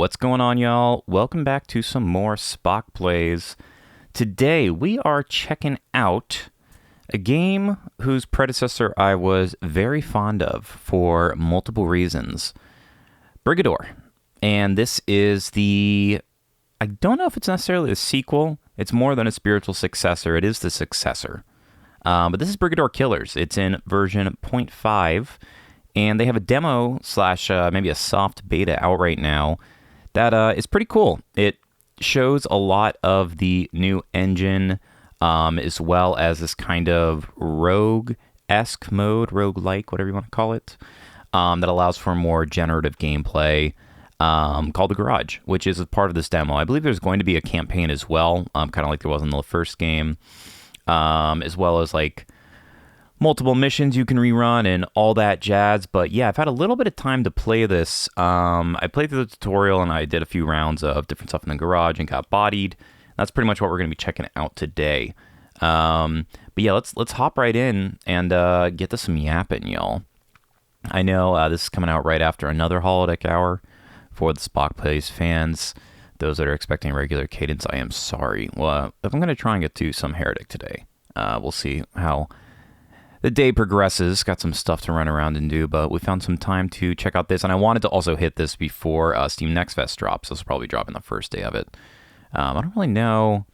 What's going on, y'all? Welcome back to some more SpockPlays. Today, we are checking out a game whose predecessor I was very fond of for multiple reasons. Brigador. And this is I don't know if it's necessarily a sequel. It's more than a spiritual successor. It is the successor. But this is Brigador Killers. It's in version 0.5. And they have a demo slash maybe a soft beta out right now that is pretty cool. It shows a lot of the new engine as well as this kind of rogue-esque mode, roguelike, whatever you want to call it, that allows for more generative gameplay called the Garage, which is a part of this demo. I believe there's going to be a campaign as well, kind of like there was in the first game, as well as like multiple missions you can rerun and all that jazz. But yeah, I've had a little bit of time to play this. I played through the tutorial and I did a few rounds of different stuff in the garage and got bodied. That's pretty much what we're going to be checking out today. But yeah, let's hop right in and get to some yapping, y'all. I know this is coming out right after another holodeck hour for the SpockPlays fans. Those that are expecting regular cadence, I am sorry. Well, if I'm going to try and get to some Heretic today, we'll see how the day progresses. Got some stuff to run around and do, but we found some time to check out this, and I wanted to also hit this before Steam Next Fest drops. This will probably drop in the first day of it. I don't really know.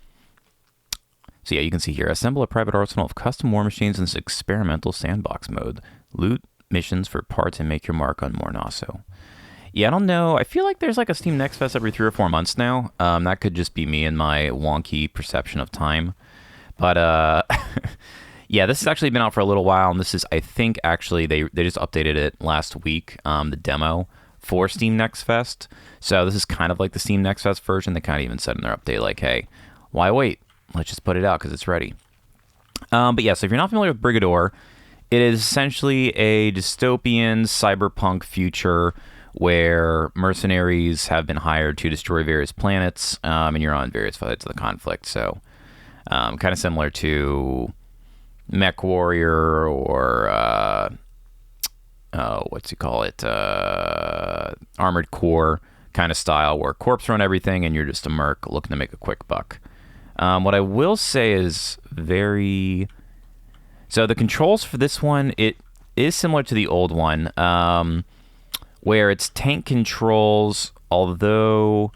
So yeah, you can see here, assemble a private arsenal of custom war machines in this experimental sandbox mode. Loot missions for parts and make your mark on more Nosso. Yeah, I don't know. I feel like there's like a Steam Next Fest every 3 or 4 months now. That could just be me and my wonky perception of time. But yeah, this has actually been out for a little while, and this is, I think, actually, they just updated it last week, the demo for Steam Next Fest. So this is kind of like the Steam Next Fest version. They kind of even said in their update, like, hey, why wait? Let's just put it out because it's ready. But yeah, so if you're not familiar with Brigador, it is essentially a dystopian cyberpunk future where mercenaries have been hired to destroy various planets, and you're on various sides of the conflict. So kind of similar to Mech Warrior or Armored Core kind of style, where corpse run everything and you're just a merc looking to make a quick buck. What I will say is so the controls for this one, it is similar to the old one, where it's tank controls, although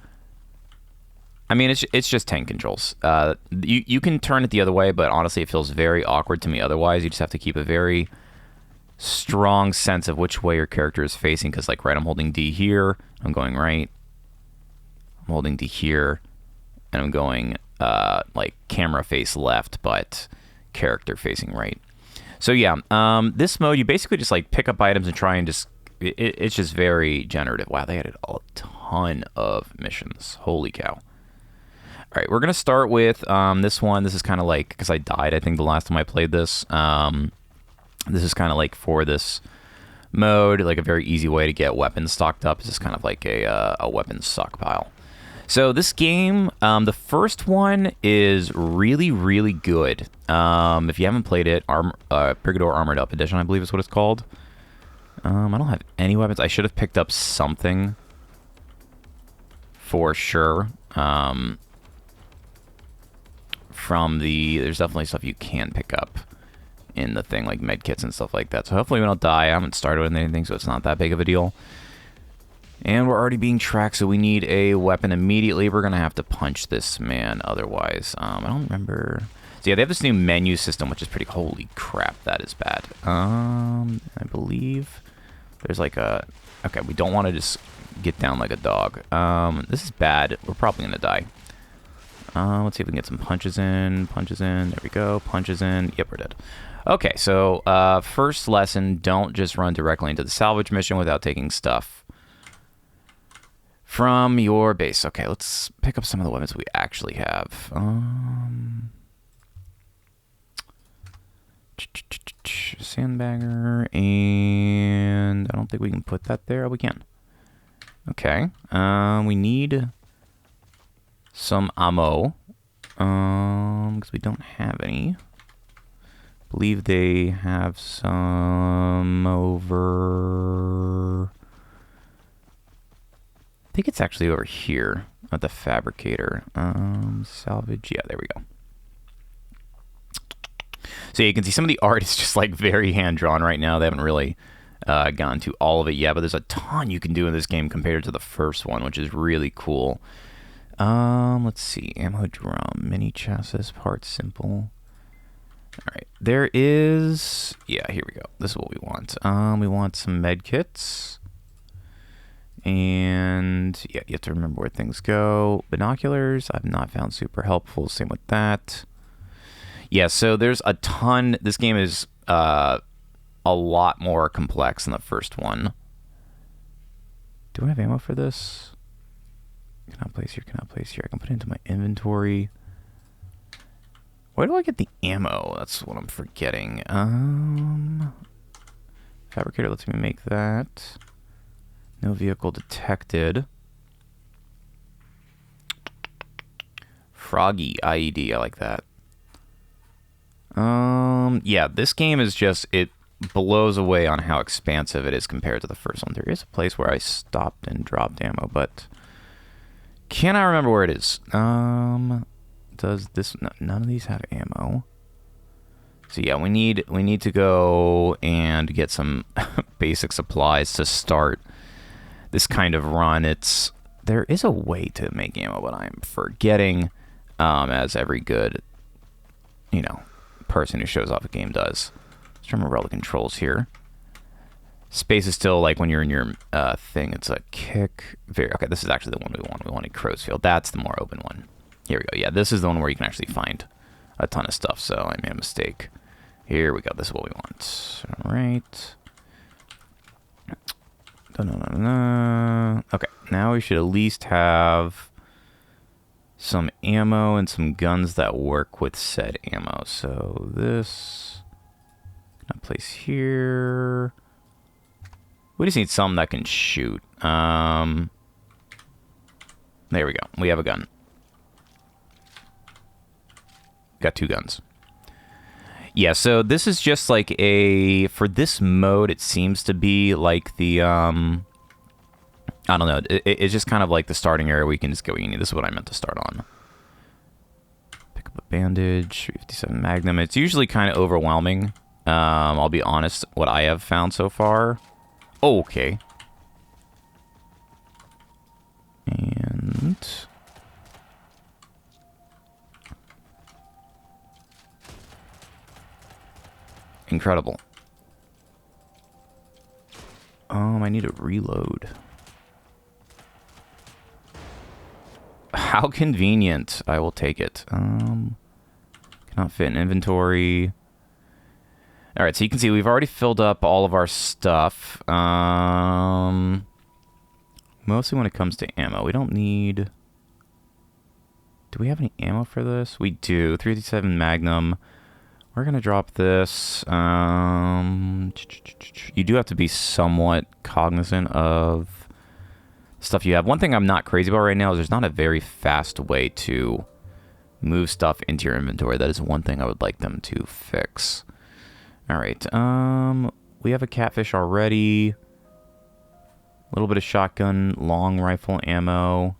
I mean, it's just tank controls. You can turn it the other way, but honestly, it feels very awkward to me otherwise. You just have to keep a very strong sense of which way your character is facing, because, like, right, I'm holding D here, I'm going right, I'm holding D here, and I'm going, like, camera face left, but character facing right. So, yeah, this mode, you basically just, like, pick up items and try and just, it's just very generative. Wow, they added a ton of missions. Holy cow. All right, we're going to start with this one. This is kind of like, because I died, I think, the last time I played this. This is kind of like for this mode, like a very easy way to get weapons stocked up. It's just kind of like a weapons stockpile. So this game, the first one is really, really good. If you haven't played it, Brigador Armored Up Edition, I believe is what it's called. I don't have any weapons. I should have picked up something for sure. There's definitely stuff you can pick up in the thing, like med kits and stuff like that. So hopefully we don't die. I haven't started with anything, so it's not that big of a deal. And we're already being tracked, so we need a weapon immediately. We're going to have to punch this man otherwise. I don't remember. So yeah, they have this new menu system, which is pretty... Holy crap, that is bad. I believe there's like a... Okay, we don't want to just get down like a dog. This is bad. We're probably going to die. Let's see if we can get some punches in. Punches in. There we go. Punches in. Yep, we're dead. Okay, so first lesson, don't just run directly into the salvage mission without taking stuff from your base. Okay, let's pick up some of the weapons we actually have. Sandbagger, and I don't think we can put that there. Oh, we can. Okay, we need some ammo, because we don't have any. Believe they have some over think it's actually over here at the fabricator. Salvage. Yeah, there we go. So you can see some of the art is just like very hand-drawn right now. They haven't really gone to all of it yet, but there's a ton you can do in this game compared to the first one, which is really cool. Let's see. Ammo drum, mini chassis, parts simple. All right, there is, yeah, here we go. This is what we want. We want some med kits. And yeah, you have to remember where things go. Binoculars, I've not found super helpful. Same with that. Yeah, so there's a ton. This game is a lot more complex than the first one. Do I have ammo for this? Cannot place here, cannot place here. I can put it into my inventory. Where do I get the ammo? That's what I'm forgetting. Fabricator lets me make that. No vehicle detected. Froggy IED, I like that. Yeah, this game is just, it blows away on how expansive it is compared to the first one. There is a place where I stopped and dropped ammo, but cannot remember where it is. Does this, no, none of these have ammo. So yeah, we need to go and get some basic supplies to start this kind of run. There is a way to make ammo, but I'm forgetting, as every good, you know, person who shows off a game does. Let's remember all the controls here. Space is still like when you're in your thing. It's a kick. Okay, this is actually the one we want. We wanted Crow's Field. That's the more open one. Here we go. Yeah, this is the one where you can actually find a ton of stuff. So I made a mistake. Here we go. This is what we want. All right. Okay, now we should at least have some ammo and some guns that work with said ammo. So this, can I place here? We just need some that can shoot. There we go. We have a gun. Got 2 guns. Yeah, so this is just like a, for this mode, it seems to be like the, I don't know, it's just kind of like the starting area where you can just go, this is what I meant to start on. Pick up a bandage, 357 Magnum. It's usually kind of overwhelming, I'll be honest, what I have found so far. Oh, okay. And incredible. I need to reload. How convenient. I will take it. Cannot fit in inventory. Alright, so you can see we've already filled up all of our stuff. Mostly when it comes to ammo. We don't need... Do we have any ammo for this? We do. 357 Magnum. We're going to drop this. You do have to be somewhat cognizant of stuff you have. One thing I'm not crazy about right now is there's not a very fast way to move stuff into your inventory. That is one thing I would like them to fix. All right. We have a catfish already. A little bit of shotgun, long rifle ammo.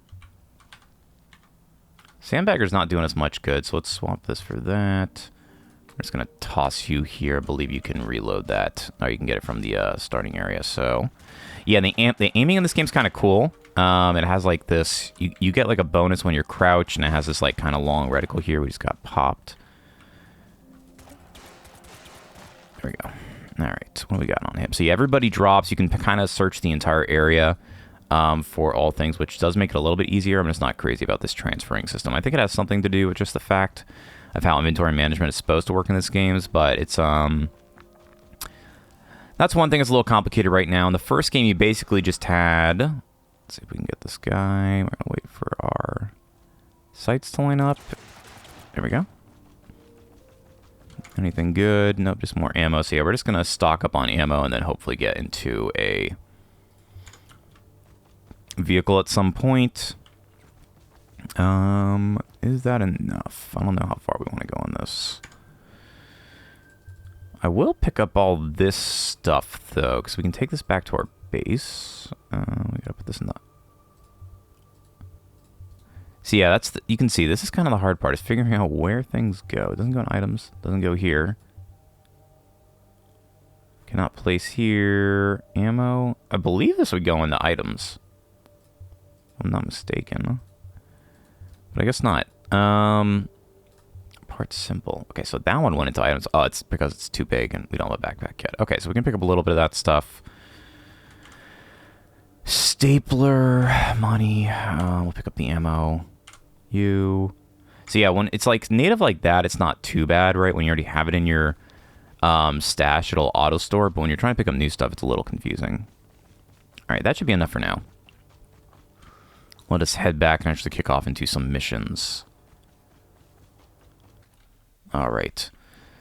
Sandbagger's not doing us much good, so let's swap this for that. I'm just going to toss you here. I believe you can reload that. Or you can get it from the starting area. So, yeah, the aiming in this game's kind of cool. It has like this... You get like a bonus when you're crouched, and it has this like kind of long reticle here. We just got popped. There we go. All right, what do we got on him? So, yeah, everybody drops. You can kind of search the entire area for all things, which does make it a little bit easier. I'm just not crazy about this transferring system. I think it has something to do with just the fact of how inventory management is supposed to work in this games, but it's that's one thing that's a little complicated right now. In the first game, you basically just had, let's see if we can get this guy. We're gonna wait for our sights to line up. There we go. Anything good? Nope, just more ammo. So yeah, we're just gonna stock up on ammo and then hopefully get into a vehicle at some point. Is that enough? I don't know how far we want to go on this. I will pick up all this stuff, though, because we can take this back to our base. We gotta put this in the So yeah, you can see this is kind of the hard part, is figuring out where things go. It doesn't go in items, doesn't go here. Cannot place here. Ammo. I believe this would go into items. If I'm not mistaken. But I guess not. Parts simple. Okay, so that one went into items. Oh, it's because it's too big and we don't have a backpack yet. Okay, so we can pick up a little bit of that stuff. Stapler, money. We'll pick up the ammo. So yeah, when it's like native like that, it's not too bad, right? When you already have it in your stash, it'll auto store. But when you're trying to pick up new stuff, it's a little confusing. All right, that should be enough for now. Let us head back and actually kick off into some missions. All right.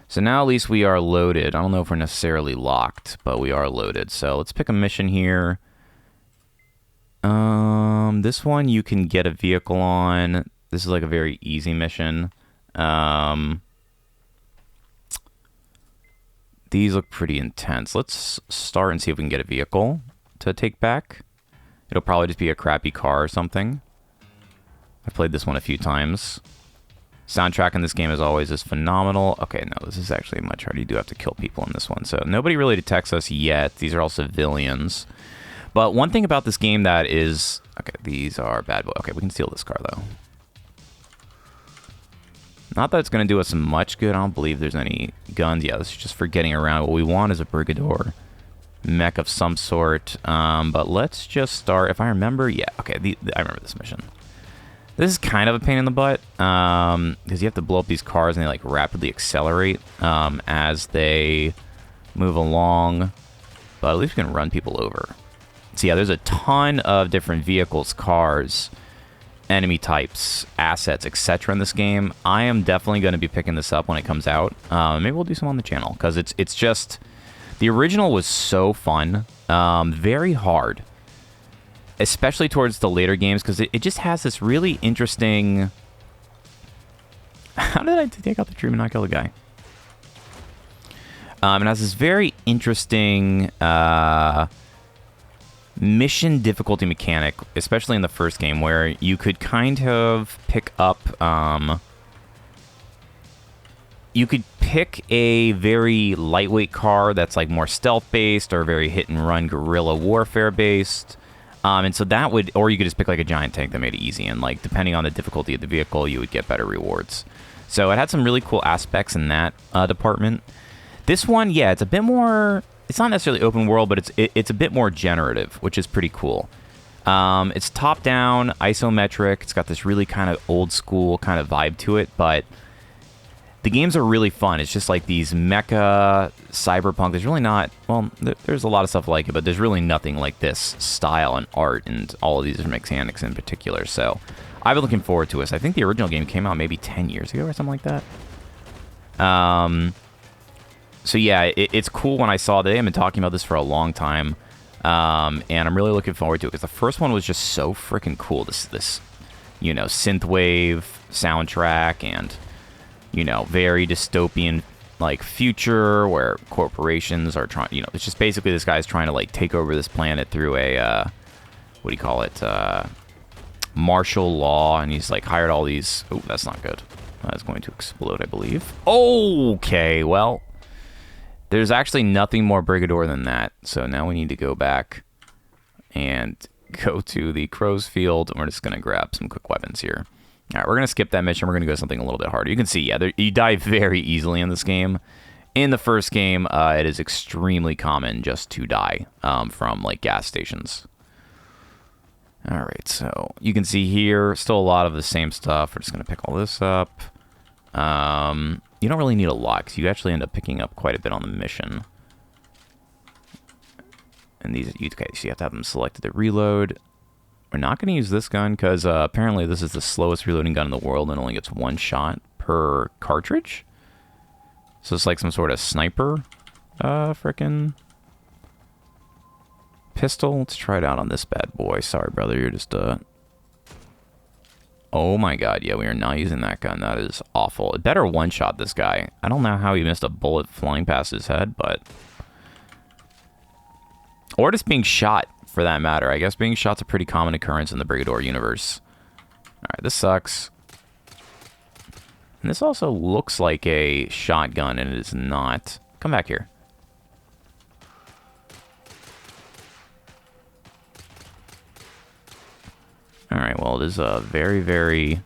So now at least we are loaded. I don't know if we're necessarily locked, but we are loaded. So let's pick a mission here. This one you can get a vehicle on. This is like a very easy mission. These look pretty intense. Let's start and see if we can get a vehicle to take back. It'll probably just be a crappy car or something. I've played this one a few times. Soundtrack in this game, as always, is phenomenal. Okay, no, this is actually much harder. You do have to kill people in this one. So nobody really detects us yet. These are all civilians. But one thing about this game that is... Okay, these are bad boys. Okay, we can steal this car, though. Not that it's going to do us much good. I don't believe there's any guns. Yeah, this is just for getting around. What we want is a Brigador mech of some sort. But let's just start. If I remember... Yeah, okay, I remember this mission. This is kind of a pain in the butt. Because you have to blow up these cars and they, like, rapidly accelerate as they move along. But at least we can run people over. So yeah, there's a ton of different vehicles, cars, enemy types, assets, etc. in this game. I am definitely going to be picking this up when it comes out. Maybe we'll do some on the channel, because it's just... The original was so fun. Very hard. Especially towards the later games, because it just has this really interesting... How did I take out the tree and not kill the guy? It has this very interesting... mission difficulty mechanic, especially in the first game, where you could kind of pick up, you could pick a very lightweight car that's like more stealth-based or very hit-and-run guerrilla warfare-based, and so that would, or you could just pick like a giant tank that made it easy, and like depending on the difficulty of the vehicle, you would get better rewards. So it had some really cool aspects in that department. This one, yeah, it's a bit more... It's not necessarily open world, but it's a bit more generative, which is pretty cool. It's top-down, isometric. It's got this really kind of old-school kind of vibe to it, but the games are really fun. It's just like these mecha, cyberpunk. There's really not... Well, there's a lot of stuff like it, but there's really nothing like this style and art and all of these mechanics in particular. So I've been looking forward to it. I think the original game came out maybe 10 years ago or something like that. So yeah, it's cool when I saw that. They've been talking about this for a long time, and I'm really looking forward to it, because the first one was just so freaking cool. This, you know, synthwave soundtrack, and you know, very dystopian like future where corporations are trying. You know, it's just basically this guy's trying to like take over this planet through a what do you call it? Martial law, and he's like hired all these. Oh, that's not good. That's going to explode, I believe. Okay, well. There's actually nothing more Brigador than that. So now we need to go back and go to the Crow's Field. And we're just going to grab some quick weapons here. All right, we're going to skip that mission. We're going to go something a little bit harder. You can see, yeah, you die very easily in this game. In the first game, it is extremely common just to die from, like, gas stations. All right, so you can see here, still a lot of the same stuff. We're just going to pick all this up. You don't really need a lot, because you actually end up picking up quite a bit on the mission. And these, okay, so you have to have them selected to reload. We're not going to use this gun, because apparently this is the slowest reloading gun in the world, and only gets one shot per cartridge. So it's like some sort of sniper, frickin' pistol. Let's try it out on this bad boy. Sorry, brother, you're just, Oh my god, yeah, we are not using that gun. That is awful. It better one-shot this guy. I don't know how he missed a bullet flying past his head, but... Or just being shot, for that matter. I guess being shot's a pretty common occurrence in the Brigador universe. Alright, Alright, this sucks. And this also looks like a shotgun, and it is not. Come back here. Alright, well, it is a very, very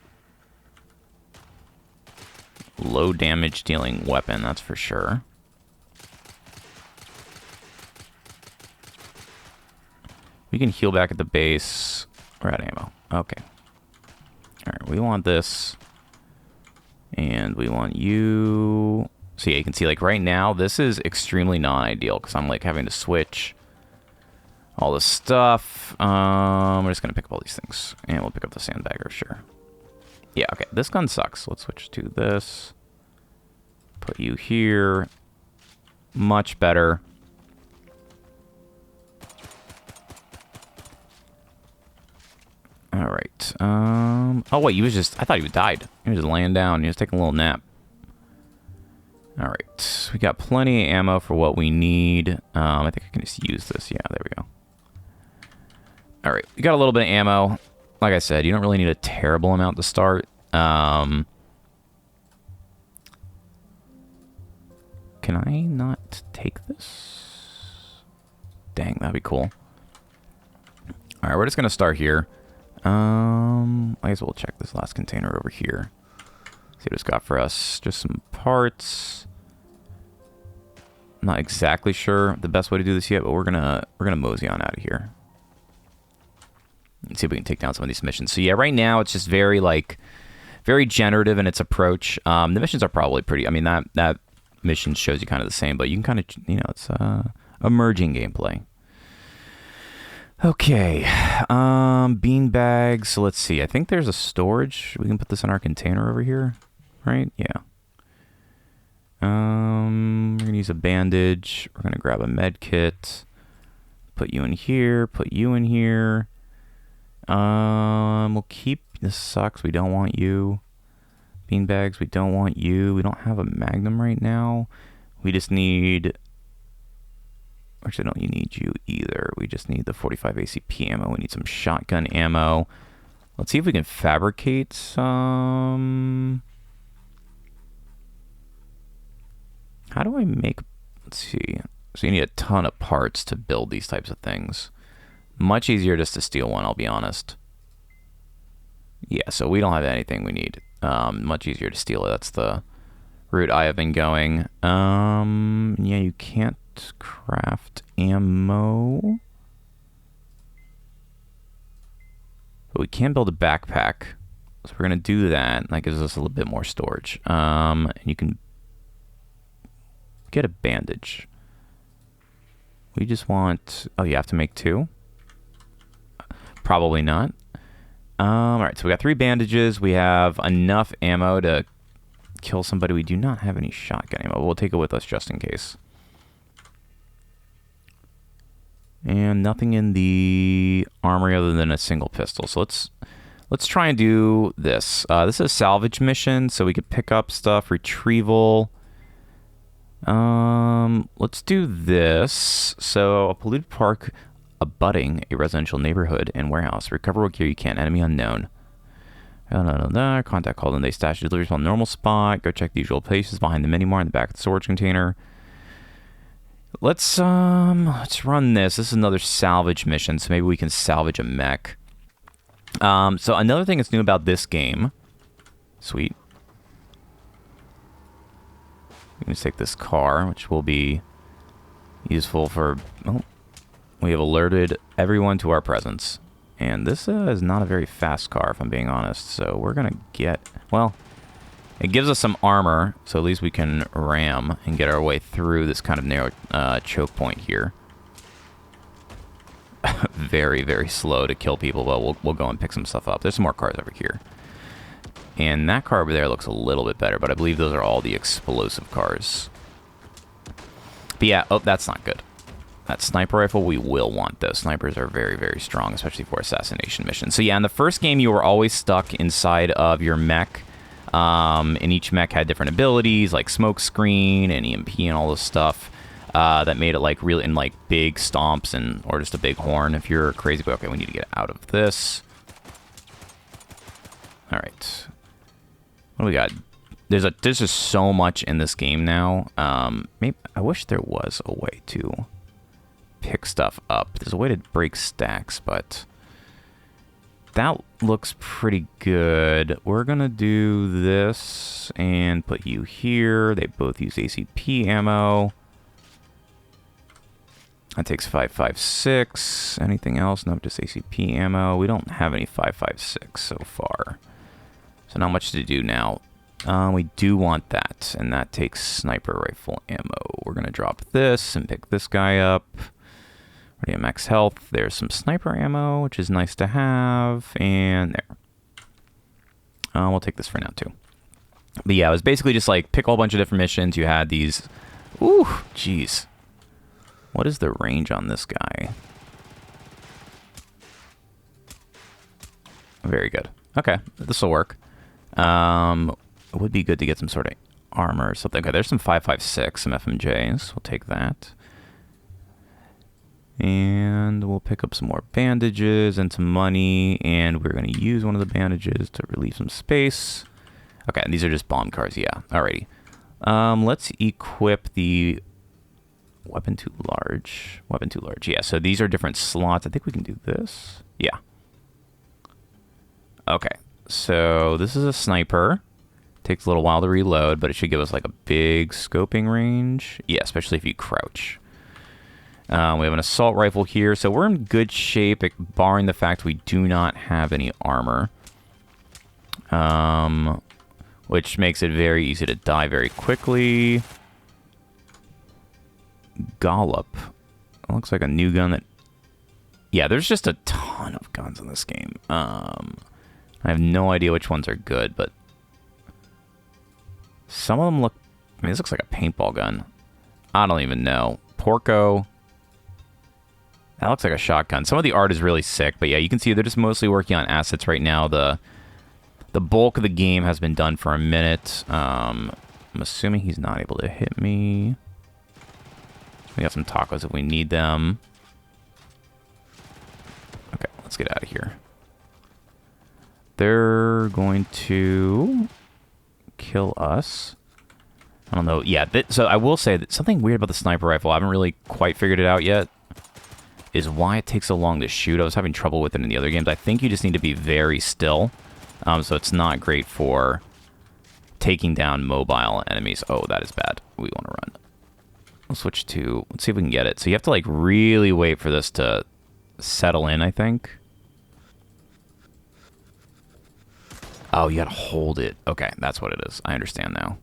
low damage dealing weapon, that's for sure. We can heal back at the base. We're out of ammo. Okay. Alright, we want this. And we want you. So yeah, you can see, like, right now, this is extremely non-ideal, because I'm, like, having to switch all this stuff. We're just going to pick up all these things. And we'll pick up the sandbagger, sure. Yeah, okay, this gun sucks. Let's switch to this. Put you here. Much better. All right. Oh, wait, he was just... I thought he died. He was just laying down. He was taking a little nap. All right. We got plenty of ammo for what we need. I think I can just use this. Yeah, there we go. All right. We got a little bit of ammo. Like I said, you don't really need a terrible amount to start. Can I not take this? Dang, that'd be cool. All right, we're just going to start here. I guess we'll check this last container over here. See what it's got for us. Just some parts. Not exactly sure the best way to do this yet, but we're gonna mosey on out of here. And see if we can take down some of these missions. So yeah, right now it's just very very generative in its approach. The missions are probably pretty. I mean, that mission shows you kind of the same, but you can kind of, you know, it's emerging gameplay. Okay, bean bags. So let's see. I think there's a storage. We can put this in our container over here, right? Yeah. We're gonna use a bandage. We're gonna grab a med kit. Put you in here. Put you in here. We'll keep. This sucks. We don't want you. Bean bags. We don't want you. We don't have a magnum right now. We just need. Actually, don't need you either. We just need the 45 ACP ammo. We need some shotgun ammo. Let's see if we can fabricate some. How do I make... Let's see. So you need a ton of parts to build these types of things. Much easier just to steal one, I'll be honest. Yeah, so we don't have anything we need. Much easier to steal it. That's the route I have been going. Yeah, you can't craft ammo, but we can build a backpack, so we're gonna do that. That gives us a little bit more storage. And you can get a bandage. We just want... Oh, you have to make 2? Probably not. All right, so we got 3 bandages. We have enough ammo to kill somebody. We do not have any shotgun ammo, but we'll take it with us just in case. And nothing in the armory other than a single pistol. So let's try and do this. This is a salvage mission, so we could pick up stuff, retrieval. Let's do this. So a polluted park abutting a residential neighborhood and warehouse. Recover what gear you can. Enemy unknown. Contact called and they stashed deliveries on normal spot. Go check the usual places behind the mini mart in the back of the storage container. Let's run this. This is another salvage mission, so maybe we can salvage a mech. So another thing that's new about this game. Sweet. We can just take this car, which will be useful for... Oh, we have alerted everyone to our presence. And this is not a very fast car, if I'm being honest. So we're going to get... Well, it gives us some armor, so at least we can ram and get our way through this kind of narrow choke point here. Very, very slow to kill people, but we'll go and pick some stuff up. There's some more cars over here. And that car over there looks a little bit better, but I believe those are all the explosive cars. But yeah, oh, that's not good. That sniper rifle, we will want those. Snipers are very, very strong, especially for assassination missions. So yeah, in the first game, you were always stuck inside of your mech. And each mech had different abilities, like smoke screen and EMP and all this stuff. That made it like really in like big stomps and or just a big horn if you're crazy. But okay, we need to get out of this. All right. What do we got? There's just so much in this game now. Maybe I wish there was a way to pick stuff up. There's a way to break stacks, but that looks pretty good. We're gonna do this and put you here. They both use ACP ammo. That takes 5.56. Anything else? No, just ACP ammo. We don't have any 5.56 so far. So not much to do now. We do want that, and that takes sniper rifle ammo. We're going to drop this and pick this guy up. Already at max health. There's some sniper ammo, which is nice to have, and there. We'll take this for now, too. But yeah, it was basically just like pick a whole bunch of different missions. You had these... Ooh, jeez. What is the range on this guy? Very good. Okay, this will work. It would be good to get some sort of armor or something. Okay, there's some 5.56, some FMJs. We'll take that. And we'll pick up some more bandages and some money. And we're going to use one of the bandages to relieve some space. Okay, and these are just bomb cars. Yeah, alrighty. Let's equip the weapon too large. Weapon too large. Yeah, so these are different slots. I think we can do this. Yeah. Okay, so this is a sniper. Takes a little while to reload, but it should give us like a big scoping range. Yeah, especially if you crouch. We have an assault rifle here, so we're in good shape, barring the fact we do not have any armor. Which makes it very easy to die very quickly. Gollop. It looks like a new gun that... Yeah, there's just a ton of guns in this game. I have no idea which ones are good, but... Some of them look... I mean, this looks like a paintball gun. I don't even know. Porco. That looks like a shotgun. Some of the art is really sick, but yeah, you can see they're just mostly working on assets right now. The bulk of the game has been done for a minute. I'm assuming he's not able to hit me. We got some tacos if we need them. Okay, let's get out of here. They're going to... kill us. I don't know. Yeah, so I will say that something weird about the sniper rifle, I haven't really quite figured it out yet, is why it takes so long to shoot. I was having trouble with it in the other games. I think you just need to be very still. So it's not great for taking down mobile enemies. Oh, that is bad. We want to run. We'll switch to... Let's see if we can get it. So you have to like really wait for this to settle in, I think. Oh, you gotta hold it. Okay, that's what it is. I understand now.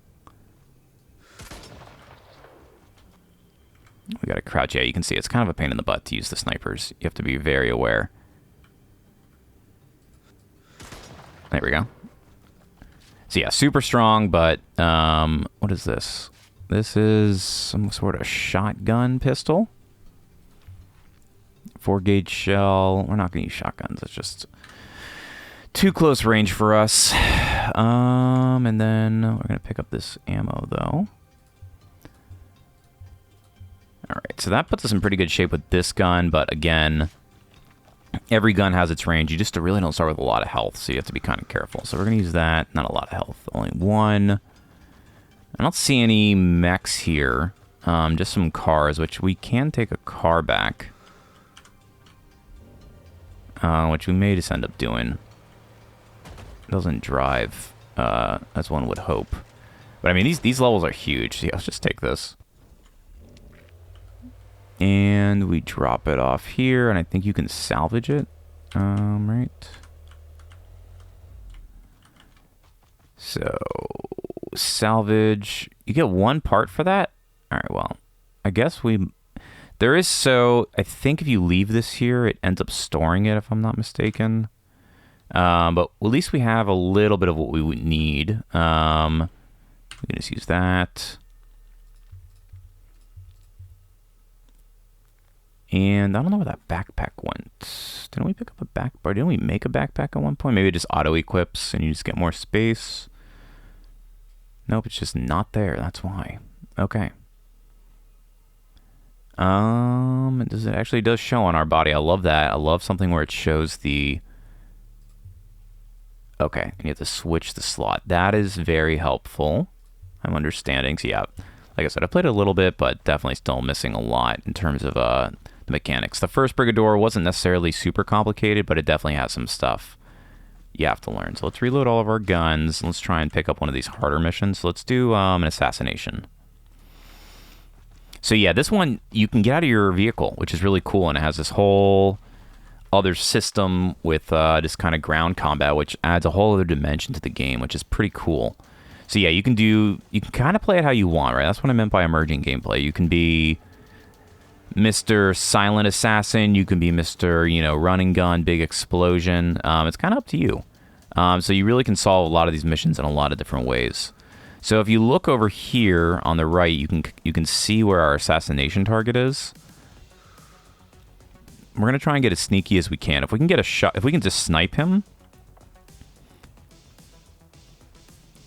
We gotta crouch. Yeah, you can see it's kind of a pain in the butt to use the snipers. You have to be very aware. There we go. So yeah, super strong, but what is this? This is some sort of shotgun pistol. 4-gauge shell. We're not gonna use shotguns. It's just too close range for us. And then we're gonna pick up this ammo though. Alright, so that puts us in pretty good shape with this gun, but again, every gun has its range. You just really don't start with a lot of health, so you have to be kind of careful. So we're gonna use that. Not a lot of health, only one. I don't see any mechs here. Just some cars, which we can take a car back. Which we may just end up doing. Doesn't drive, as one would hope. But I mean, these levels are huge. So yeah, let's just take this. And we drop it off here, and I think you can salvage it. Right. So, salvage. You get one part for that? Alright, well, I guess there is, so, I think if you leave this here, it ends up storing it, if I'm not mistaken. But at least we have a little bit of what we would need. We can just use that. And I don't know where that backpack went. Didn't we pick up a backpack? Didn't we make a backpack at one point? Maybe it just auto-equips and you just get more space. Nope, it's just not there. That's why. Okay. It actually does show on our body. I love that. I love something where it shows the... Okay, and you have to switch the slot. That is very helpful. I'm understanding. So yeah, like I said, I played a little bit, but definitely still missing a lot in terms of the mechanics. The first Brigador wasn't necessarily super complicated, but it definitely has some stuff you have to learn. So let's reload all of our guns. Let's try and pick up one of these harder missions. So let's do an assassination. So yeah, this one, you can get out of your vehicle, which is really cool, and it has this whole other system with this kind of ground combat, which adds a whole other dimension to the game, which is pretty cool. So yeah, you can kind of play it how you want, right? That's what I meant by emerging gameplay. You can be Mr. Silent Assassin, you can be Mr., you know, run and gun, big explosion. It's kind of up to you. So you really can solve a lot of these missions in a lot of different ways. So if you look over here on the right, you can see where our assassination target is. We're going to try and get as sneaky as we can. If we can get a shot, if we can just snipe him,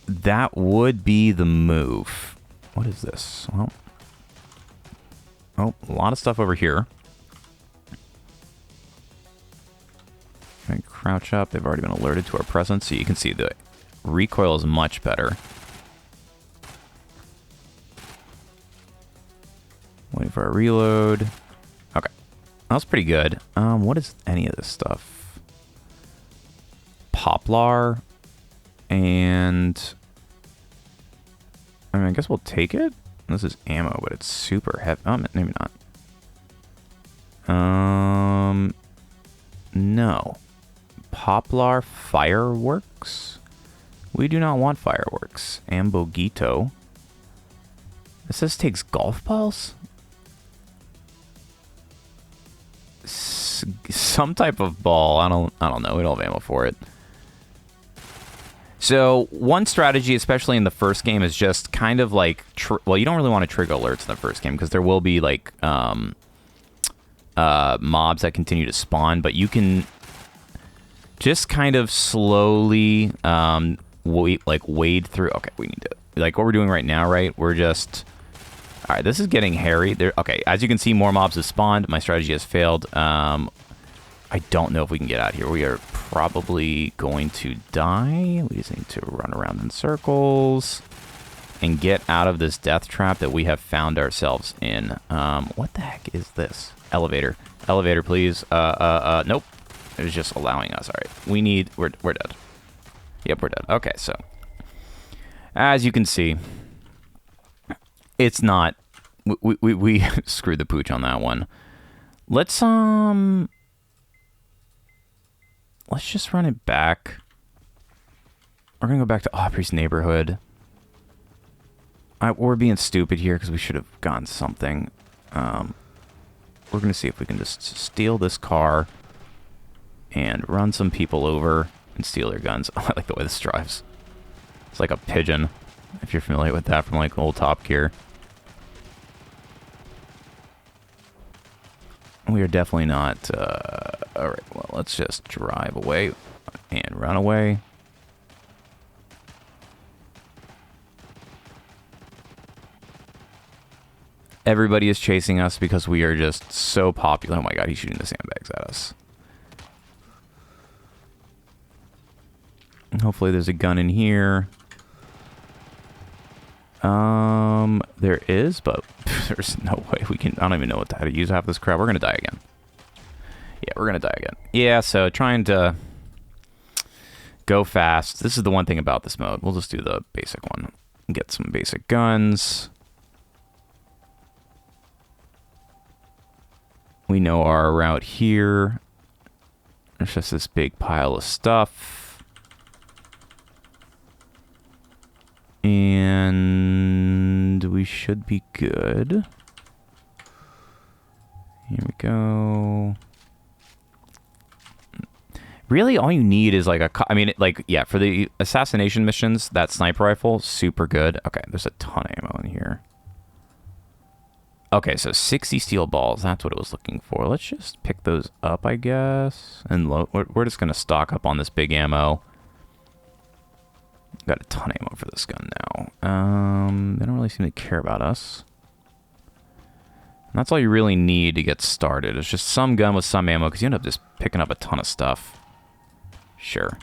that would be the move. What is this? Well, oh, a lot of stuff over here. Okay, crouch up. They've already been alerted to our presence, so you can see the recoil is much better. Waiting for a reload. Okay. That was pretty good. What is any of this stuff? Poplar. And I mean, I guess we'll take it. This is ammo, but it's super heavy. Oh, maybe not. No. Poplar fireworks? We do not want fireworks. Ambogito. It says takes golf balls? Some type of ball. I don't know. We don't have ammo for it. So one strategy, especially in the first game, is just kind of like, well, you don't really want to trigger alerts in the first game because there will be like mobs that continue to spawn, but you can just kind of slowly wade through. Okay, we need to, like what we're doing right now, right? We're just, all right, this is getting hairy. Okay, as you can see, more mobs have spawned. My strategy has failed. I don't know if we can get out here. We are probably going to die. We just need to run around in circles and get out of this death trap that we have found ourselves in. What the heck is this? Elevator. Elevator, please. Nope. It was just allowing us. All right. We're dead. Yep, we're dead. Okay, so as you can see, it's not, we screwed the pooch on that one. Let's just run it back. We're gonna go back to Aubrey's neighborhood. We're being stupid here because we should have gotten something. We're gonna see if we can just steal this car and run some people over and steal their guns. Oh, I like the way this drives. It's like a pigeon, if you're familiar with that from like old Top Gear. We are definitely not, alright, well, let's just drive away and run away. Everybody is chasing us because we are just so popular. Oh my god, he's shooting the sandbags at us. And hopefully there's a gun in here. There is, but there's no way we can. I don't even know how to use half this crap. We're gonna die again. Yeah, we're gonna die again. Yeah, so trying to go fast. This is the one thing about this mode. We'll just do the basic one. Get some basic guns. We know our route here. There's just this big pile of stuff. And we should be good. Here we go. Really, all you need is like I mean, like, yeah, for the assassination missions, that sniper rifle, super good. Okay, there's a ton of ammo in here. Okay, so 60 steel balls. That's what it was looking for. Let's just pick those up, I guess. And we're just going to stock up on this big ammo. Got a ton of ammo for this gun now. They don't really seem to care about us. And that's all you really need to get started. It's just some gun with some ammo, because you end up just picking up a ton of stuff. Sure.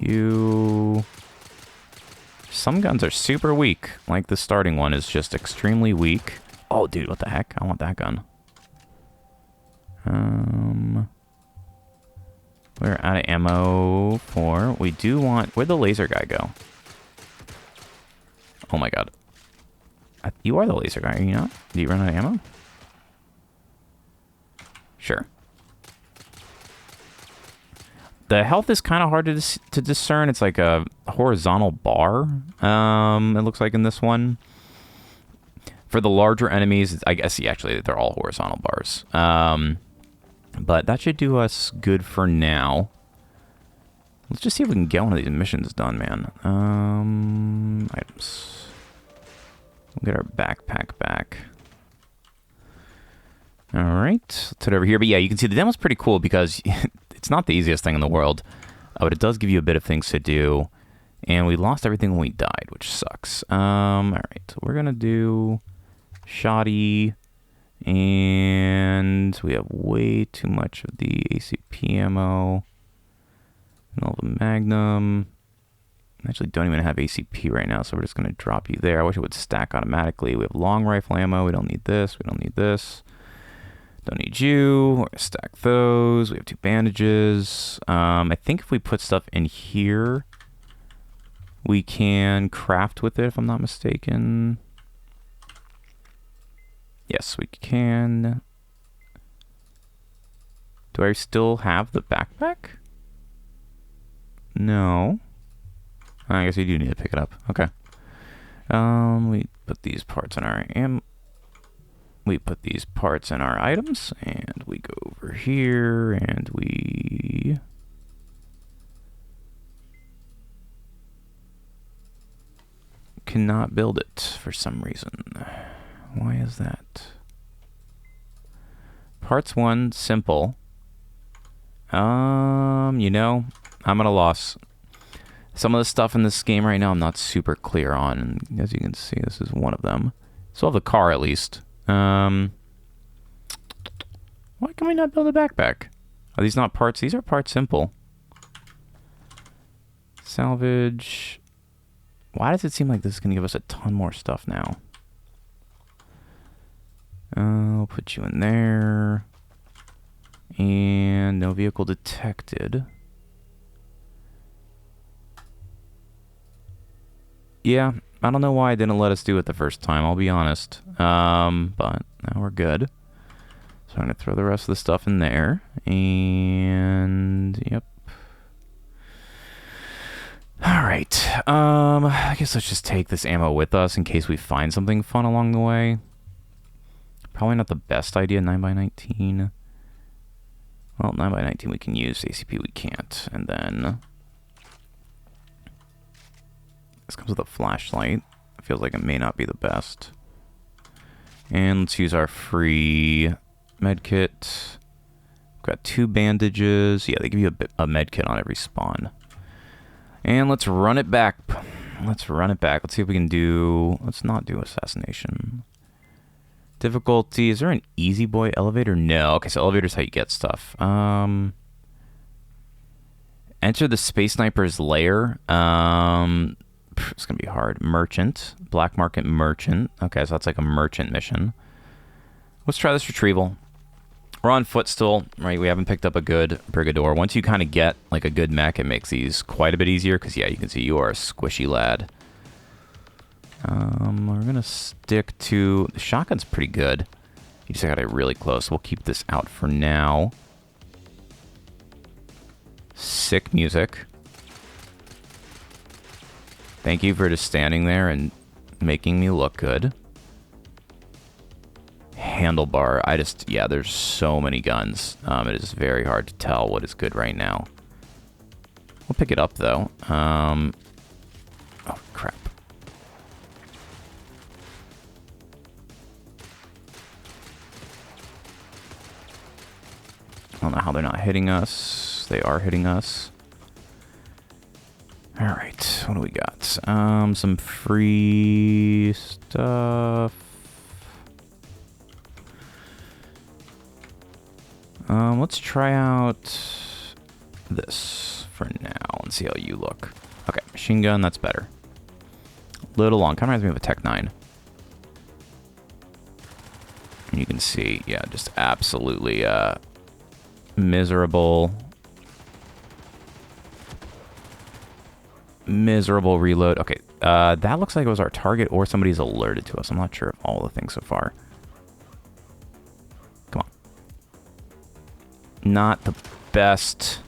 You... Some guns are super weak. Like the starting one is just extremely weak. Oh, dude, what the heck? I want that gun. We're out of ammo for... We do want... Where'd the laser guy go? Oh my god. You are the laser guy, are you not? Do you run out of ammo? Sure. The health is kind of hard to discern. It's like a horizontal bar, it looks like in this one. For the larger enemies, I guess, yeah, actually, they're all horizontal bars. But that should do us good for now. Let's just see if we can get one of these missions done, man. Items. We'll get our backpack back. All right, let's head over here. But yeah, you can see the demo's pretty cool because it's not the easiest thing in the world, but it does give you a bit of things to do. And we lost everything when we died, which sucks. All right, we're gonna do shoddy, and we have way too much of the ACP ammo and all the Magnum. I actually don't even have ACP right now, so we're just gonna drop you there. I wish it would stack automatically. We have long rifle ammo. We don't need this. We don't need this. Don't need you. We're gonna stack those. We have 2 bandages. I think if we put stuff in here, we can craft with it, if I'm not mistaken. Yes, we can. Do I still have the backpack? No. I guess we do need to pick it up. Okay. We put these parts in our We put these parts in our items, and we go over here, and we... cannot build it for some reason. Why is that? Parts 1, simple. You know, I'm at a loss. Some of the stuff in this game right now I'm not super clear on, and as you can see, this is one of them. So I have the car at least. Why can we not build a backpack? Are these not parts? These are parts simple. Salvage. Why does it seem like this is going to give us a ton more stuff now? I'll put you in there. And no vehicle detected. Yeah, I don't know why it didn't let us do it the first time, I'll be honest. But now we're good. So I'm going to throw the rest of the stuff in there. And, yep. Alright, I guess let's just take this ammo with us in case we find something fun along the way. Probably not the best idea, 9x19. Well, 9x19 we can use, ACP we can't. And then... this comes with a flashlight. It feels like it may not be the best. And let's use our free medkit. We've got 2 bandages. Yeah, they give you a medkit on every spawn. And let's run it back. Let's run it back. Let's see if we can do... let's not do assassination. Difficulty. Is there an easy boy elevator? No. Okay, so elevator's how you get stuff. Enter the Space Sniper's lair. It's going to be hard. Merchant. Black market merchant. Okay, so that's like a merchant mission. Let's try this retrieval. We're on foot still, right? We haven't picked up a good Brigador. Once you kind of get like a good mech, it makes these quite a bit easier because, yeah, you can see you are a squishy lad. We're going to stick to... the shotgun's pretty good. You just got it really close. We'll keep this out for now. Sick music. Thank you for just standing there and making me look good. Handlebar. Yeah, there's so many guns. It is very hard to tell what is good right now. We'll pick it up, though. Oh, crap. I don't know how they're not hitting us. They are hitting us. Alright, what do we got? Some free stuff. Let's try out this for now. and see how you look. Okay, machine gun, that's better. Little long, kind of reminds me of a Tech 9. And you can see, yeah, just absolutely miserable. Miserable reload. Okay, that looks like it was our target or somebody's alerted to us. I'm not sure of all the things so far. Come on. Not the best.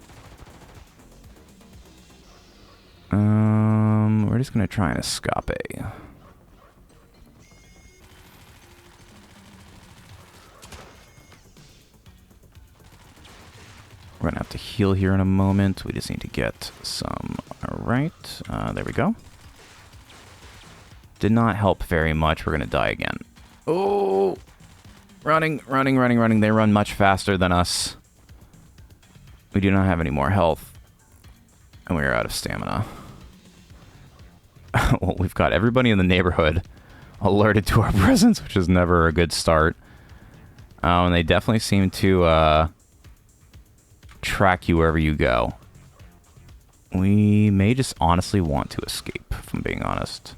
We're just gonna try and escape. We're gonna have to heal here in a moment. We just need to get some. All right, there we go. Did not help very much. We're gonna die again. Oh, running. They run much faster than us. We do not have any more health, and we are out of stamina. Well, we've got everybody in the neighborhood alerted to our presence, which is never a good start. And they definitely seem to track you wherever you go. We may just honestly want to escape, if I'm being honest.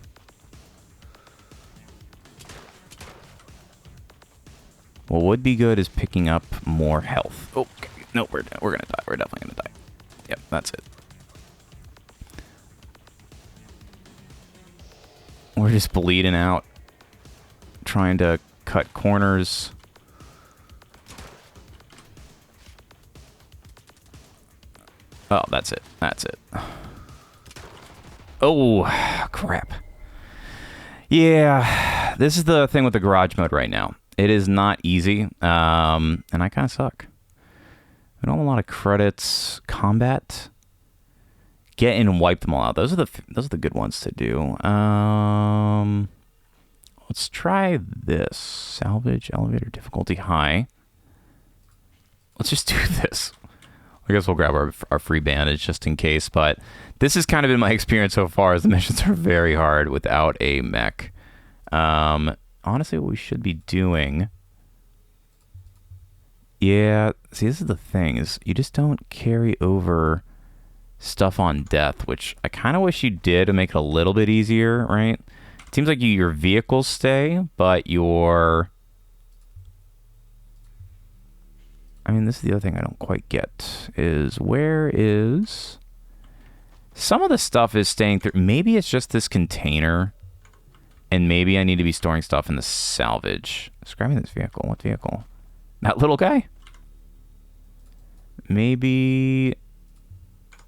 What would be good is picking up more health. Oh, okay. No, we're gonna die. We're definitely gonna die. Yep, that's it. We're just bleeding out, trying to cut corners. Oh, that's it. That's it. Oh, crap. Yeah, this is the thing with the garage mode right now. It is not easy, and I kind of suck. We don't have a lot of credits. Combat. Get in and wipe them all out. Those are the good ones to do. Let's try this. Salvage, elevator, difficulty high. Let's just do this. I guess we'll grab our free bandage just in case, but this has kind of been my experience so far, as the missions are very hard without a mech. Honestly, what we should be doing... Yeah, see, this is the thing, is you just don't carry over stuff on death, which I kind of wish you did to make it a little bit easier, right? It seems like your vehicles stay, but your... I mean, this is the other thing I don't quite get, is where is... Some of the stuff is staying through. Maybe it's just this container, and maybe I need to be storing stuff in the salvage. Describing this vehicle. What vehicle? That little guy? Maybe...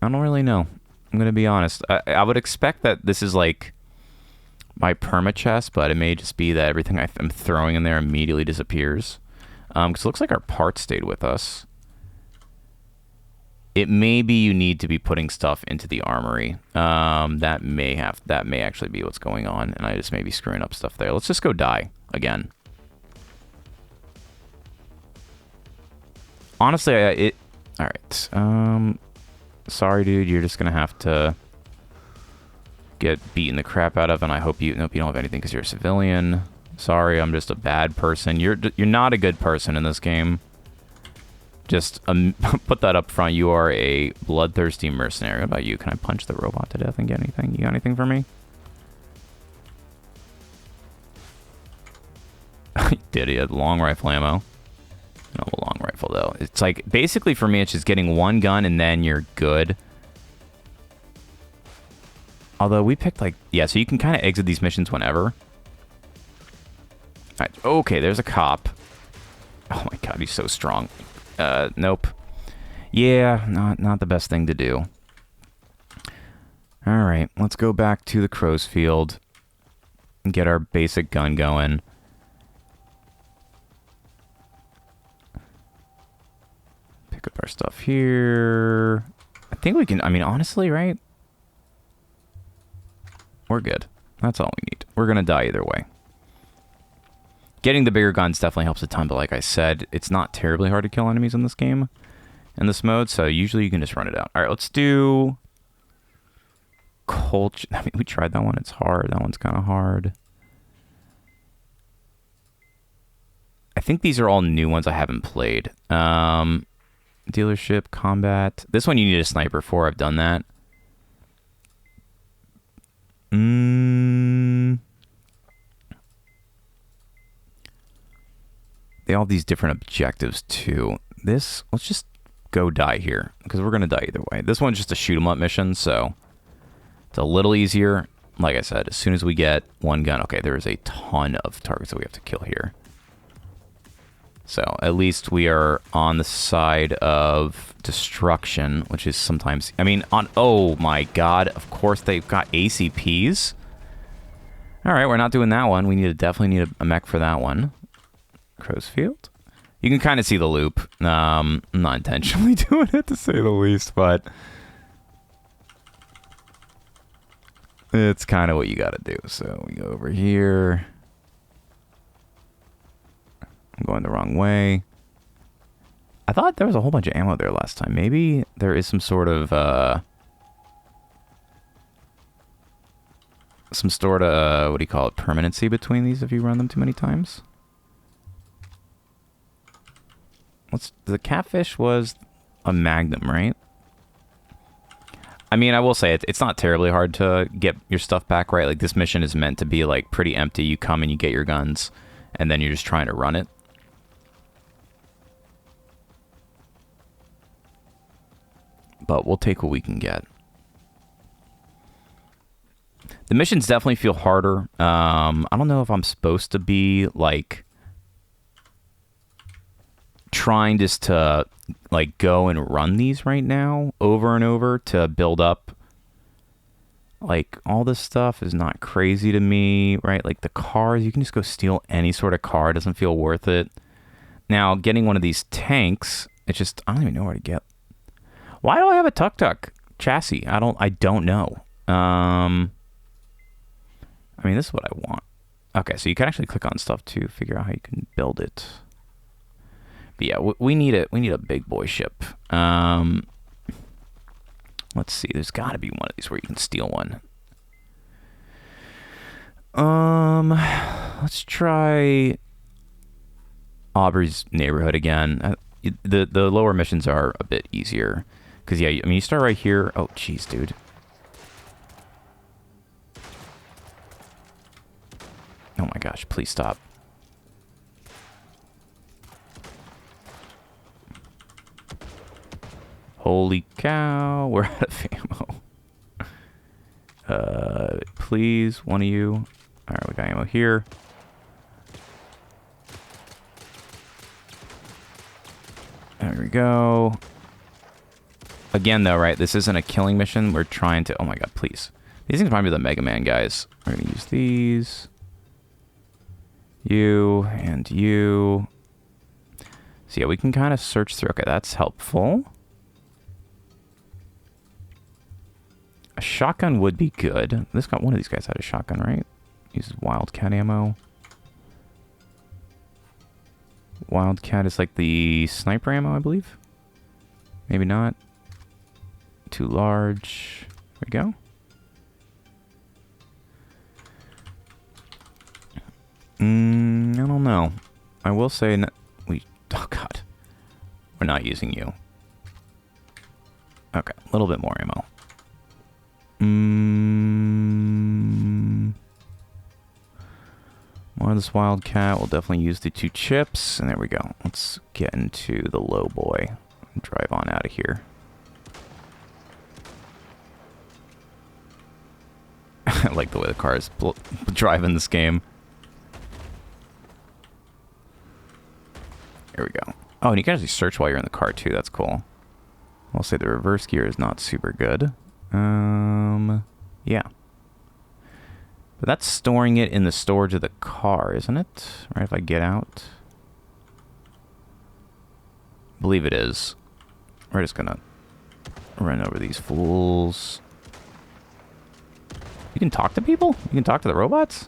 I don't really know. I'm going to be honest. I would expect that this is like my perma chest, but it may just be that everything I'm throwing in there immediately disappears. Because it looks like our parts stayed with us. It may be you need to be putting stuff into the armory. That may actually be what's going on, and I just may be screwing up stuff there. Let's just go die again. Honestly, all right. Sorry, dude. You're just gonna have to get beaten the crap out of, and I hope you don't have anything because you're a civilian. Sorry, I'm just a bad person. You're not a good person in this game. Just put that up front. You are a bloodthirsty mercenary. What about you? Can I punch the robot to death and get anything? You got anything for me? He did. He had long rifle ammo. No long rifle though. It's like basically for me, it's just getting one gun and then you're good. Although we picked like so you can kind of exit these missions whenever. All right. Okay, there's a cop. Oh my god, he's so strong. Nope. Yeah, not the best thing to do. All right, let's go back to the crow's field and get our basic gun going. Pick up our stuff here. I think we can, I mean, honestly, right? We're good. That's all we need. We're going to die either way. Getting the bigger guns definitely helps a ton, but like I said, it's not terribly hard to kill enemies in this game, in this mode, so usually you can just run it out. All right, let's do... Culture. I mean, we tried that one. It's hard. That one's kind of hard. I think these are all new ones I haven't played. Dealership, combat. This one you need a sniper for. I've done that. all these different objectives too. Let's just go die here, because we're going to die either way. This one's just a shoot 'em up mission, so it's a little easier. Like I said, as soon as we get one gun, okay, there is a ton of targets that we have to kill here. So at least we are on the side of destruction, which is sometimes, I mean, oh my god, of course they've got ACPs. All right, we're not doing that one. We definitely need a mech for that one. Crow's Field. You can kind of see the loop. I'm not intentionally doing it, to say the least, but it's kind of what you got to do. So we go over here. I'm going the wrong way. I thought there was a whole bunch of ammo there last time. Maybe there is some sort of what do you call it, permanency between these if you run them too many times. The catfish was a magnum, right? I mean, I will say it's not terribly hard to get your stuff back, right? Like, this mission is meant to be like pretty empty. You come and you get your guns, and then you're just trying to run it. But we'll take what we can get. The missions definitely feel harder. I don't know if I'm supposed to be, like, trying just to, like, go and run these right now over and over to build up. Like, all this stuff is not crazy to me, right? Like, the cars, you can just go steal any sort of car. It doesn't feel worth it. Now, getting one of these tanks, it's just, I don't even know where to get. Why do I have a tuk-tuk chassis? I don't know. I mean, this is what I want. Okay, so you can actually click on stuff to figure out how you can build it. But yeah, we need a big boy ship. Let's see. There's got to be one of these where you can steal one. Let's try Aubrey's neighborhood again. The lower missions are a bit easier. Because, yeah, I mean, you start right here. Oh, jeez, dude. Oh, my gosh. Please stop. Holy cow. We're out of ammo. Please, one of you. All right, we got ammo here. There we go. Again, though, right? This isn't a killing mission. We're trying to... Oh, my God, please. These things might be the Mega Man guys. We're going to use these. You and you. So, yeah, we can kind of search through. Okay, that's helpful. A shotgun would be good. One of these guys had a shotgun, right? Uses Wildcat ammo. Wildcat is like the sniper ammo, I believe. Maybe not. Too large. There we go. I don't know. I will say oh god, we're not using you. Okay, a little bit more ammo. More of this Wildcat. We'll definitely use the 2 chips, and there we go. Let's get into the low boy and drive on out of here. I like the way the cars drive in this game. There we go. Oh, and you can actually search while you're in the car, too. That's cool. I'll say the reverse gear is not super good. Yeah. But that's storing it in the storage of the car, isn't it? Right, if I get out. I believe it is. We're just gonna run over these fools. You can talk to people? You can talk to the robots?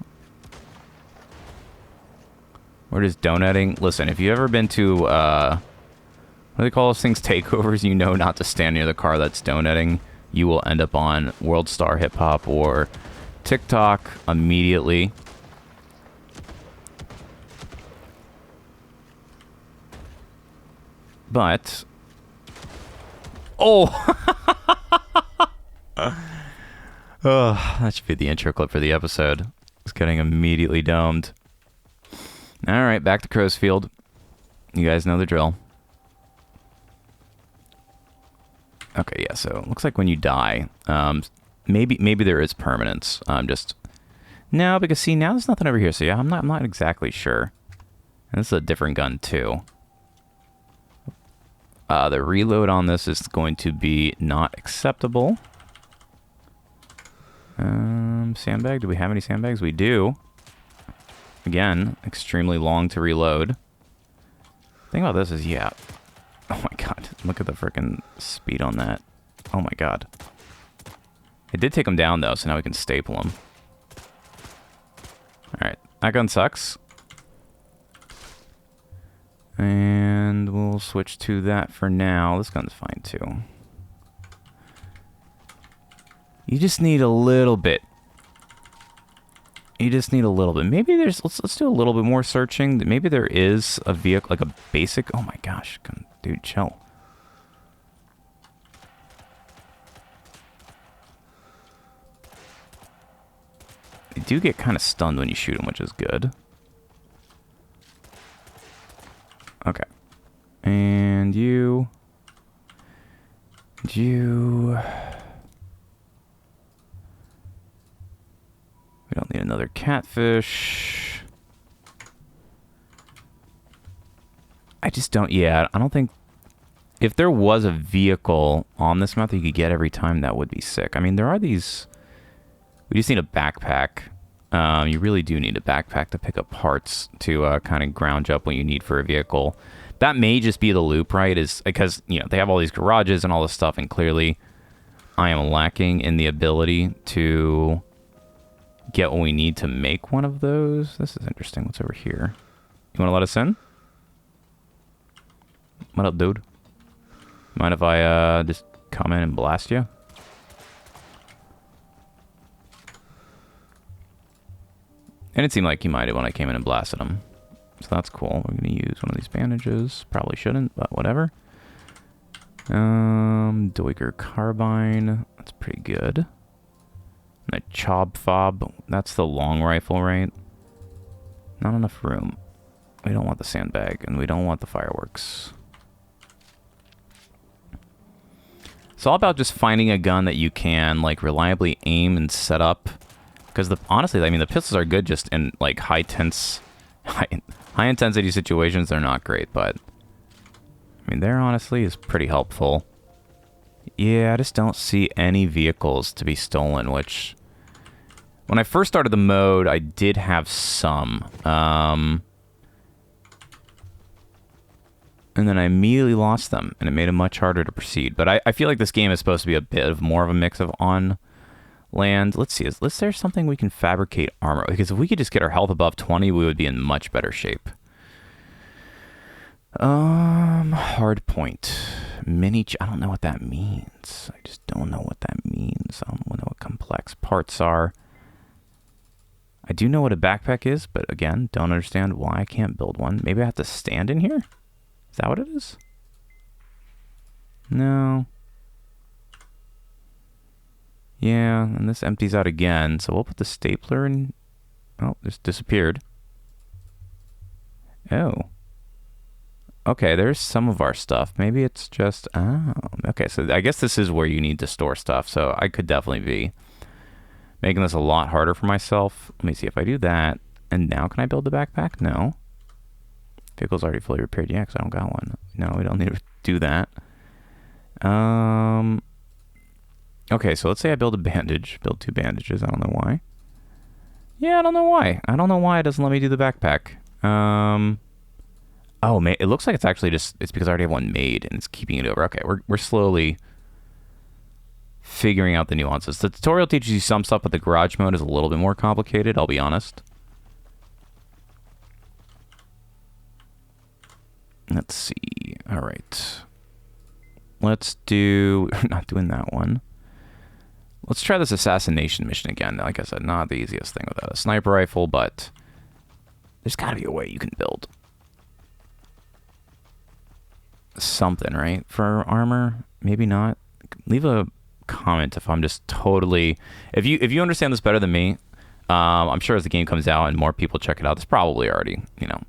We're just donuting. Listen, if you've ever been to, what do they call those things? Takeovers, you know not to stand near the car that's donuting. You will end up on World Star Hip Hop or TikTok immediately. But... Oh! That should be the intro clip for the episode. It's getting immediately domed. Alright, back to Crow's Field. You guys know the drill. Okay, yeah, so it looks like when you die, maybe there is permanence. Just no, because see, now there's nothing over here, so yeah, I'm not exactly sure. And this is a different gun too. The reload on this is going to be not acceptable. Sandbag, do we have any sandbags? We do. Again, extremely long to reload. The thing about this is, yeah. Oh my god, look at the freaking speed on that. Oh my god. It did take him down though, so now we can staple him. Alright, that gun sucks. And we'll switch to that for now. This gun's fine too. You just need a little bit. You just need a little bit. Maybe there's... Let's do a little bit more searching. Maybe there is a vehicle, like a basic... Oh my gosh. Dude, chill. You do get kind of stunned when you shoot them, which is good. Okay. And you... We don't need another catfish. I just don't... Yeah, I don't think... If there was a vehicle on this map that you could get every time, that would be sick. I mean, there are these... We just need a backpack. You really do need a backpack to pick up parts to kind of ground up what you need for a vehicle. That may just be the loop, right? Is because, you know, they have all these garages and all this stuff, and clearly I am lacking in the ability to get what we need to make one of those. This is interesting. What's over here? You want to let us in? What up, dude? Mind if I just come in and blast you? And it seemed like he might have when I came in and blasted him. So that's cool. We're going to use one of these bandages. Probably shouldn't, but whatever. Doiger carbine. That's pretty good. And a chob fob. That's the long rifle, right? Not enough room. We don't want the sandbag, and we don't want the fireworks. It's all about just finding a gun that you can, like, reliably aim and set up. Because, honestly, I mean, the pistols are good just in, like, high-intensity situations. They're not great, but... I mean, there, honestly, is pretty helpful. Yeah, I just don't see any vehicles to be stolen, which... When I first started the mode, I did have some. And then I immediately lost them, and it made it much harder to proceed. But I feel like this game is supposed to be a bit of more of a mix of on land. Let's see, is there something we can fabricate armor? Because if we could just get our health above 20, we would be in much better shape. Hard point. I don't know what that means. I just don't know what that means. I don't know what complex parts are. I do know what a backpack is, but again, don't understand why I can't build one. Maybe I have to stand in here? Is that what it is? No. Yeah, and this empties out again, so we'll put the stapler in. Oh, this disappeared. Oh. Okay, there's some of our stuff. Maybe it's just... Oh, okay, so I guess this is where you need to store stuff, so I could definitely be making this a lot harder for myself. Let me see if I do that. And now can I build the backpack? No. Vehicle's already fully repaired. Yeah, because I don't got one. No, we don't need to do that. Okay, so let's say I build a bandage. Build 2 bandages. I don't know why. Yeah, I don't know why. I don't know why it doesn't let me do the backpack. Oh, man, it looks like it's actually just... It's because I already have one made, and it's keeping it over. Okay, we're slowly figuring out the nuances. The tutorial teaches you some stuff, but the garage mode is a little bit more complicated, I'll be honest. Let's see. All right. Let's do... We're not doing that one. Let's try this assassination mission again. Like I said, not the easiest thing without a sniper rifle, but there's got to be a way you can build something, right? For armor? Maybe not. Leave a comment if I'm just totally... If you understand this better than me, I'm sure as the game comes out and more people check it out, it's probably already, you know,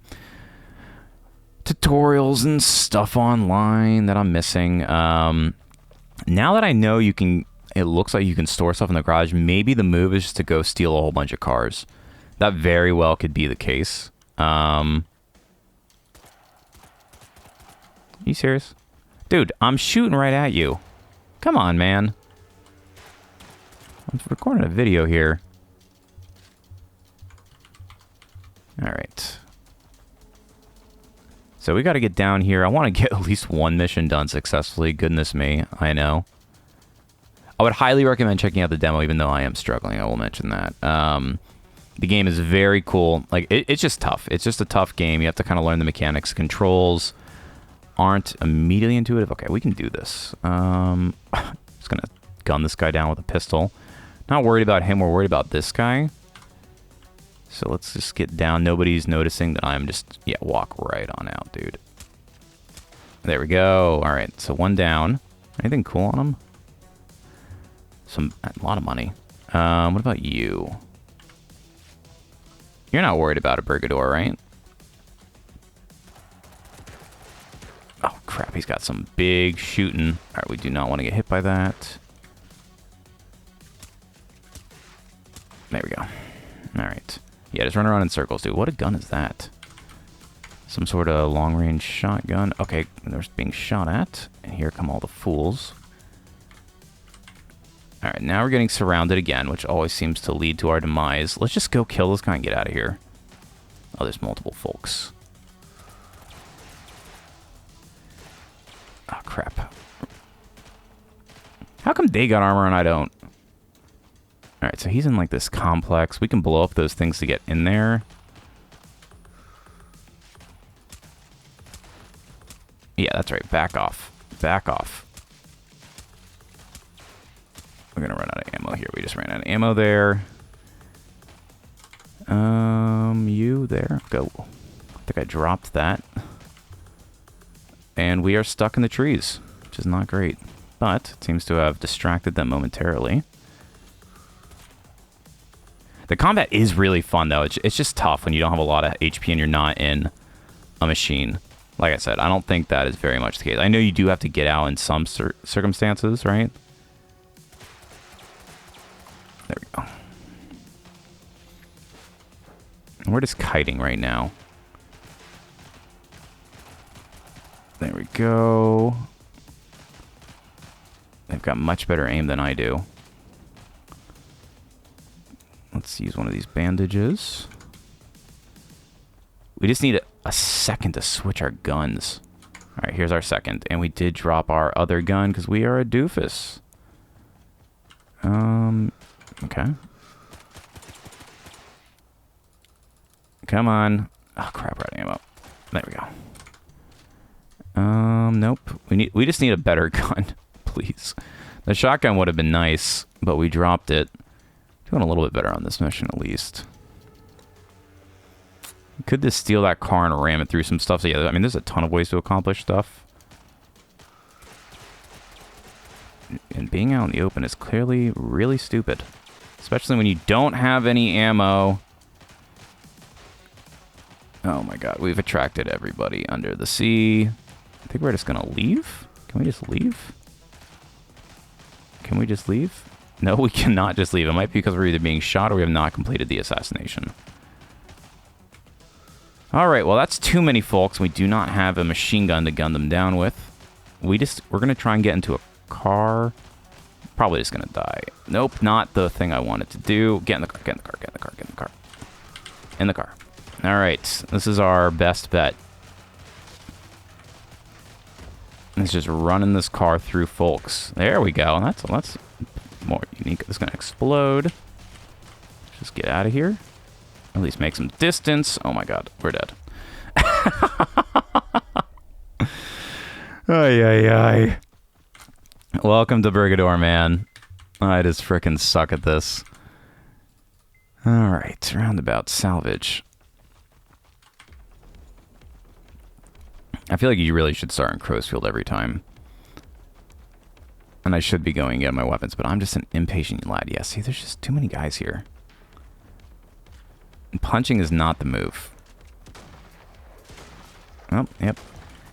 tutorials and stuff online that I'm missing. Now that I know you can, it looks like you can store stuff in the garage, maybe the move is just to go steal a whole bunch of cars. That very well could be the case. You serious? Dude, I'm shooting right at you. Come on, man. I'm recording a video here. Alright. So we got to get down here. I want to get at least one mission done successfully. Goodness me, I know. I would highly recommend checking out the demo, even though I am struggling. I will mention that. The game is very cool. Like, it's just tough. It's just a tough game. You have to kind of learn the mechanics. Controls aren't immediately intuitive. Okay, we can do this. Just going to gun this guy down with a pistol. Not worried about him. We're worried about this guy. So let's just get down. Nobody's noticing that I'm just... Yeah, walk right on out, dude. There we go. All right, so one down. Anything cool on him? A lot of money. What about you? You're not worried about a Brigador, right? Oh, crap. He's got some big shooting. All right, we do not want to get hit by that. There we go. All right. Yeah, just run around in circles, dude. What a gun is that? Some sort of long-range shotgun. Okay, they're being shot at. And here come all the fools. Alright, now we're getting surrounded again, which always seems to lead to our demise. Let's just go kill this guy and get out of here. Oh, there's multiple folks. Oh, crap. How come they got armor and I don't? Alright, so he's in like this complex. We can blow up those things to get in there. Yeah, that's right. Back off. Back off. We're gonna run out of ammo here. We just ran out of ammo there. You there. Go. I think I dropped that. And we are stuck in the trees, which is not great. But it seems to have distracted them momentarily. The combat is really fun, though. It's just tough when you don't have a lot of HP and you're not in a machine. Like I said, I don't think that is very much the case. I know you do have to get out in some circumstances, right? There we go. We're just kiting right now. There we go. They've got much better aim than I do. Let's use one of these bandages. We just need a second to switch our guns. All right, here's our second. And we did drop our other gun because we are a doofus. Okay. Come on. Oh, crap, we're out of ammo. There we go. Nope. We just need a better gun, please. The shotgun would have been nice, but we dropped it. Doing a little bit better on this mission, at least. Could just steal that car and ram it through some stuff. So yeah, I mean, there's a ton of ways to accomplish stuff. And being out in the open is clearly really stupid. Especially when you don't have any ammo. Oh my god, we've attracted everybody under the sea. I think we're just gonna leave? Can we just leave? Can we just leave? No, we cannot just leave. It might be because we're either being shot or we have not completed the assassination. Alright, well that's too many folks. We do not have a machine gun to gun them down with. We're gonna try and get into a car. Probably just gonna die. Nope, not the thing I wanted to do. Get in the car, get in the car, get in the car, get in the car. In the car. Alright, this is our best bet. It's just running this car through folks. There we go. That's more unique. It's gonna explode. Just get out of here. At least make some distance. Oh my god, we're dead. Ay, ay, ay. Welcome to Brigador, man. I just frickin' suck at this. Alright, roundabout salvage. I feel like you really should start in Crow's Field every time. And I should be going and getting my weapons, but I'm just an impatient lad. Yeah, see, there's just too many guys here. And punching is not the move. Oh, yep.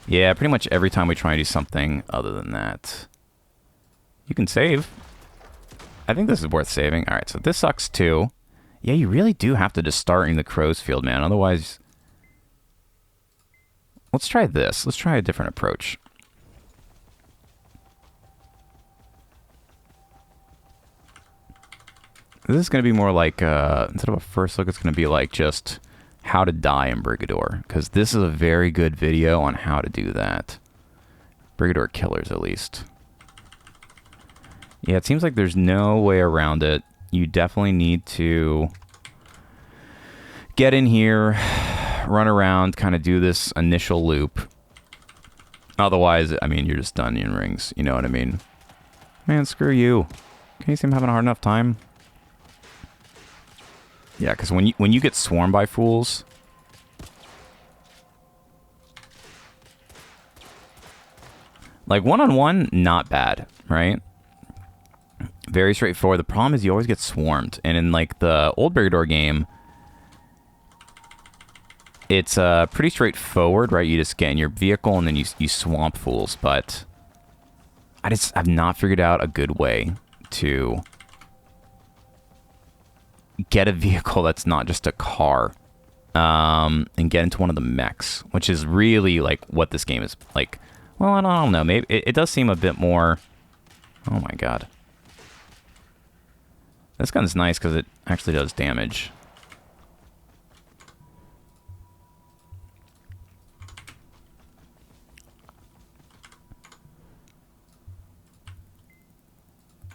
Yeah, pretty much every time we try and do something other than that. You can save. I think this is worth saving. All right, so this sucks too. Yeah, you really do have to just start in the crow's field, man. Otherwise... Let's try this. Let's try a different approach. This is going to be more like, instead of a first look, it's going to be like just how to die in Brigador. Because this is a very good video on how to do that. Brigador killers, at least. Yeah, it seems like there's no way around it. You definitely need to get in here, run around, kind of do this initial loop. Otherwise, I mean, you're just done in rings. You know what I mean? Man, screw you. Can you see I'm having a hard enough time? Yeah, because when you get swarmed by fools... Like, one-on-one, not bad, right? Very straightforward. The problem is you always get swarmed. And in, like, the old Brigador game, it's pretty straightforward, right? You just get in your vehicle and then you swamp fools. But I've not figured out a good way to get a vehicle that's not just a car and get into one of the mechs, which is really, like, what this game is like. Well, I don't know. Maybe it does seem a bit more... Oh, my God. This gun's nice because it actually does damage.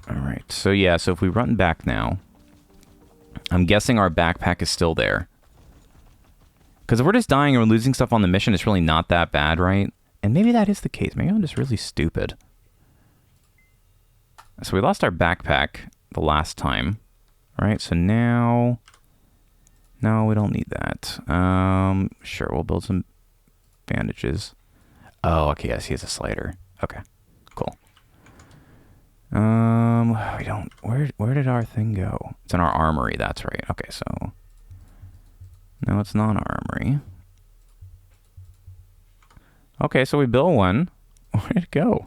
Alright, so yeah, so if we run back now, I'm guessing our backpack is still there. Because if we're just dying or losing stuff on the mission, it's really not that bad, right? And maybe that is the case. Maybe I'm just really stupid. So we lost our backpack the last time. Alright, so now... No, we don't need that. Sure, we'll build some bandages. Oh, okay, yes, he has a slider. Okay, cool. We don't... Where did our thing go? It's in our armory, that's right. Okay, so... No, it's not our armory. Okay, so we built one. Where did it go?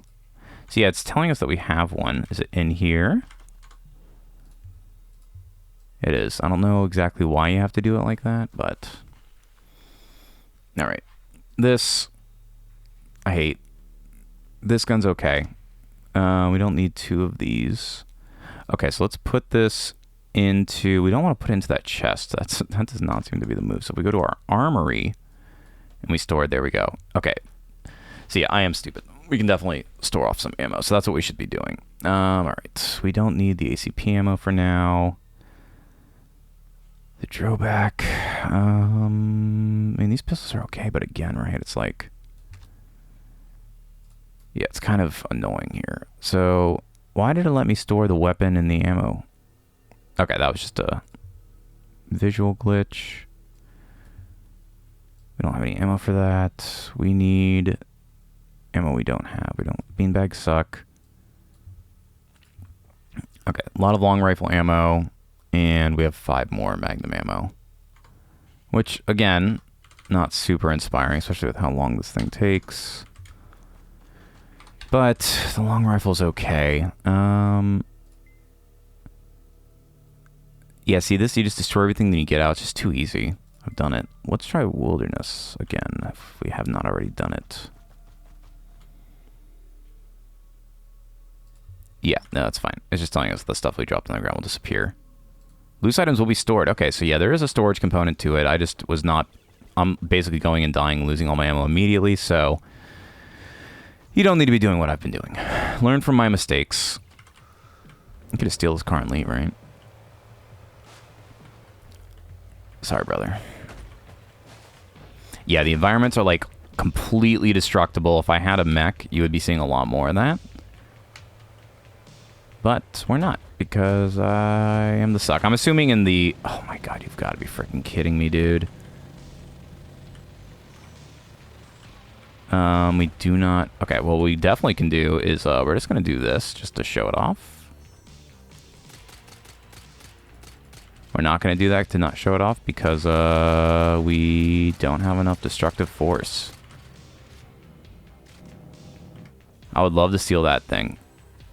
So yeah, it's telling us that we have one. Is it in here? It is. I don't know exactly why you have to do it like that, but... Alright. This... I hate. This gun's okay. We don't need two of these. Okay, so let's put this into... We don't want to put it into that chest. That does not seem to be the move. So if we go to our armory, and we store it, there we go. Okay. So yeah, I am stupid. We can definitely store off some ammo, so that's what we should be doing. Alright, we don't need the ACP ammo for now. The drawback. I mean, these pistols are okay, but again, right, it's like... Yeah, it's kind of annoying here. So, why did it let me store the weapon and the ammo? Okay, that was just a visual glitch. We don't have any ammo for that. We need... ammo we don't have. We don't... Beanbags suck. Okay, a lot of long rifle ammo. And we have 5 more magnum ammo. Which, again, not super inspiring, especially with how long this thing takes. But the long rifle's okay. Yeah, see this? You just destroy everything, then you get out. It's just too easy. I've done it. Let's try wilderness again, if we have not already done it. Yeah, no, that's fine. It's just telling us the stuff we dropped on the ground will disappear. Loose items will be stored. Okay, so yeah, there is a storage component to it. I just was not... I'm basically going and dying, losing all my ammo immediately, so... You don't need to be doing what I've been doing. Learn from my mistakes. I'm gonna steal this car and leave, right? Sorry, brother. Yeah, the environments are, like, completely destructible. If I had a mech, you would be seeing a lot more of that. But we're not, because I am the suck. I'm assuming in the... Oh my god, you've got to be freaking kidding me, dude. We do not... Okay, well, what we definitely can do is we're just going to do this just to show it off. We're not going to do that to not show it off because we don't have enough destructive force. We don't have enough destructive force. I would love to steal that thing.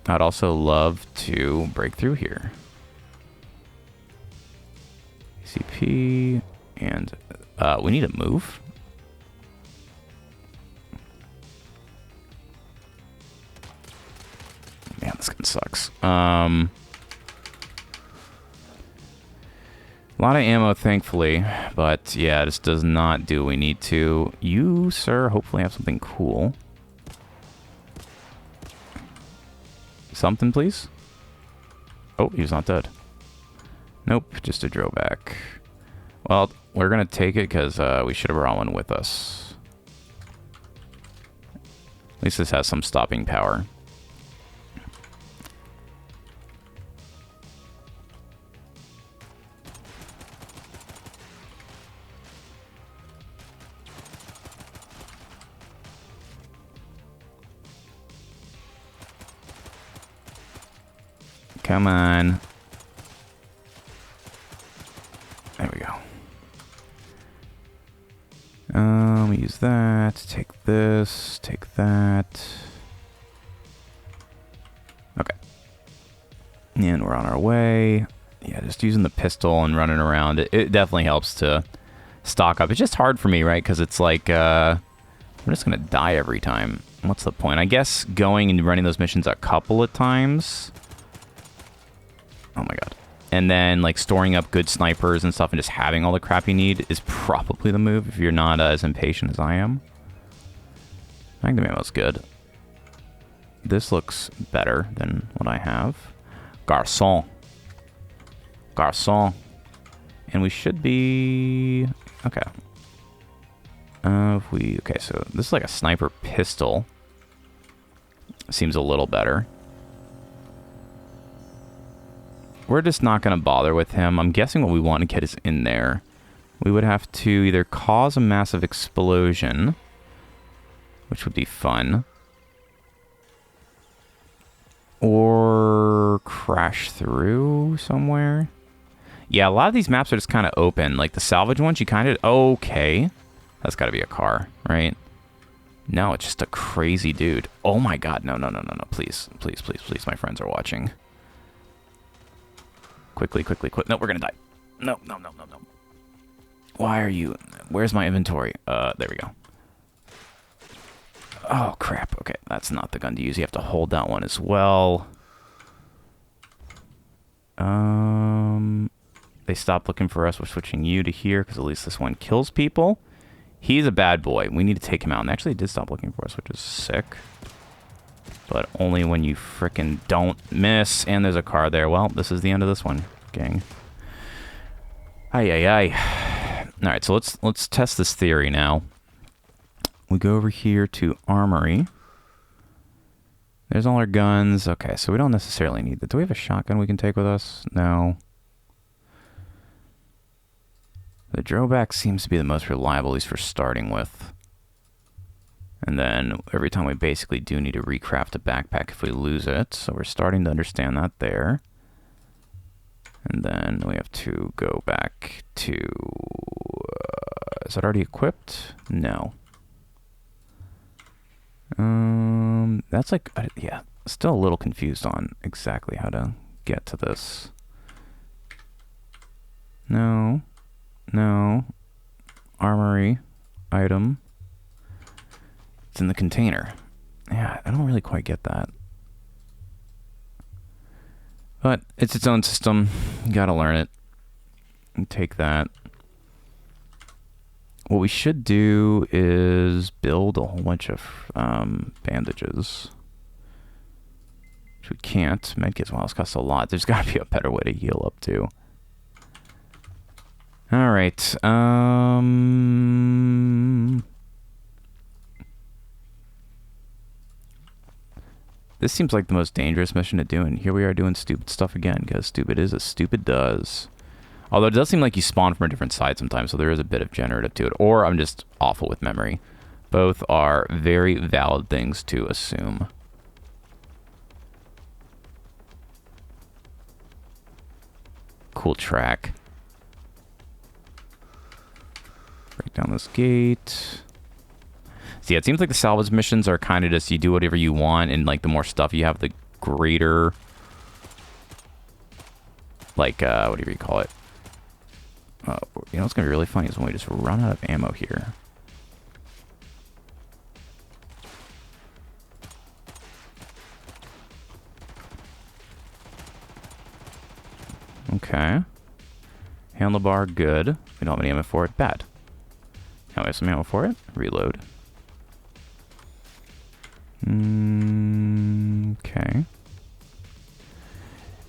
I'd also love to break through here. CP, and we need to move. Man, this gun sucks. A lot of ammo, thankfully, but yeah, this does not do what we need to. You, sir, hopefully have something cool. Something, please? Oh, he's not dead. Nope, just a drawback. Well, we're gonna take it because we should have brought one with us. At least this has some stopping power. Come on. There we go. Use that. Take this. Take that. Okay. And we're on our way. Yeah, just using the pistol and running around. It definitely helps to stock up. It's just hard for me, right? Because it's like, I'm just going to die every time. What's the point? I guess going and running those missions a couple of times. Oh my god. And then, like, storing up good snipers and stuff and just having all the crap you need is probably the move if you're not as impatient as I am. Magnum ammo's good. This looks better than what I have. Garçon. Garçon. And we should be... Okay. Okay, so this is like a sniper pistol. Seems a little better. We're just not going to bother with him. I'm guessing what we want to get is in there. We would have to either cause a massive explosion, which would be fun, or crash through somewhere. Yeah, a lot of these maps are just kind of open. Like the salvage ones, you kind of... Okay. That's got to be a car, right? No, it's just a crazy dude. Oh my god. No, no, no, no, no. Please, please, please, please. My friends are watching. Quickly, quickly, quick. No, we're gonna die. No, no, no, no, no. Why are you... Where's my inventory? There we go. Oh, crap. Okay, that's not the gun to use. You have to hold that one as well. They stopped looking for us. We're switching you to here, because at least this one kills people. He's a bad boy. We need to take him out. And actually, he did stop looking for us, which is sick. But only when you frickin' don't miss. And there's a car there. Well, this is the end of this one, gang. Ay, ay, ay. Alright, so let's test this theory now. We go over here to Armory. There's all our guns. Okay, so we don't necessarily need that. Do we have a shotgun we can take with us? No. The drawback seems to be the most reliable, at least for starting with. And then every time we basically do need to recraft a backpack if we lose it. So we're starting to understand that there. And then we have to go back to... is that already equipped? No. That's like... yeah, still a little confused on exactly how to get to this. No. No. Armory. Item. It's in the container. Yeah, I don't really quite get that. But it's its own system. You gotta learn it. And take that. What we should do is build a whole bunch of bandages. Which we can't. Medkits, well, this costs a lot. There's gotta be a better way to heal up too. Alright. This seems like the most dangerous mission to do, and here we are doing stupid stuff again, because stupid is as stupid does. Although it does seem like you spawn from a different side sometimes, so there is a bit of generative to it. Or I'm just awful with memory. Both are very valid things to assume. Cool track. Break down this gate. See, Yeah, it seems like the salvage missions are kind of just you do whatever you want, and like the more stuff you have, the greater, like whatever you call it. You know what's gonna be really funny is when we just run out of ammo here. Okay. Handlebar, good. We don't have any ammo for it. Bad. Now we have some ammo for it. Reload. Okay.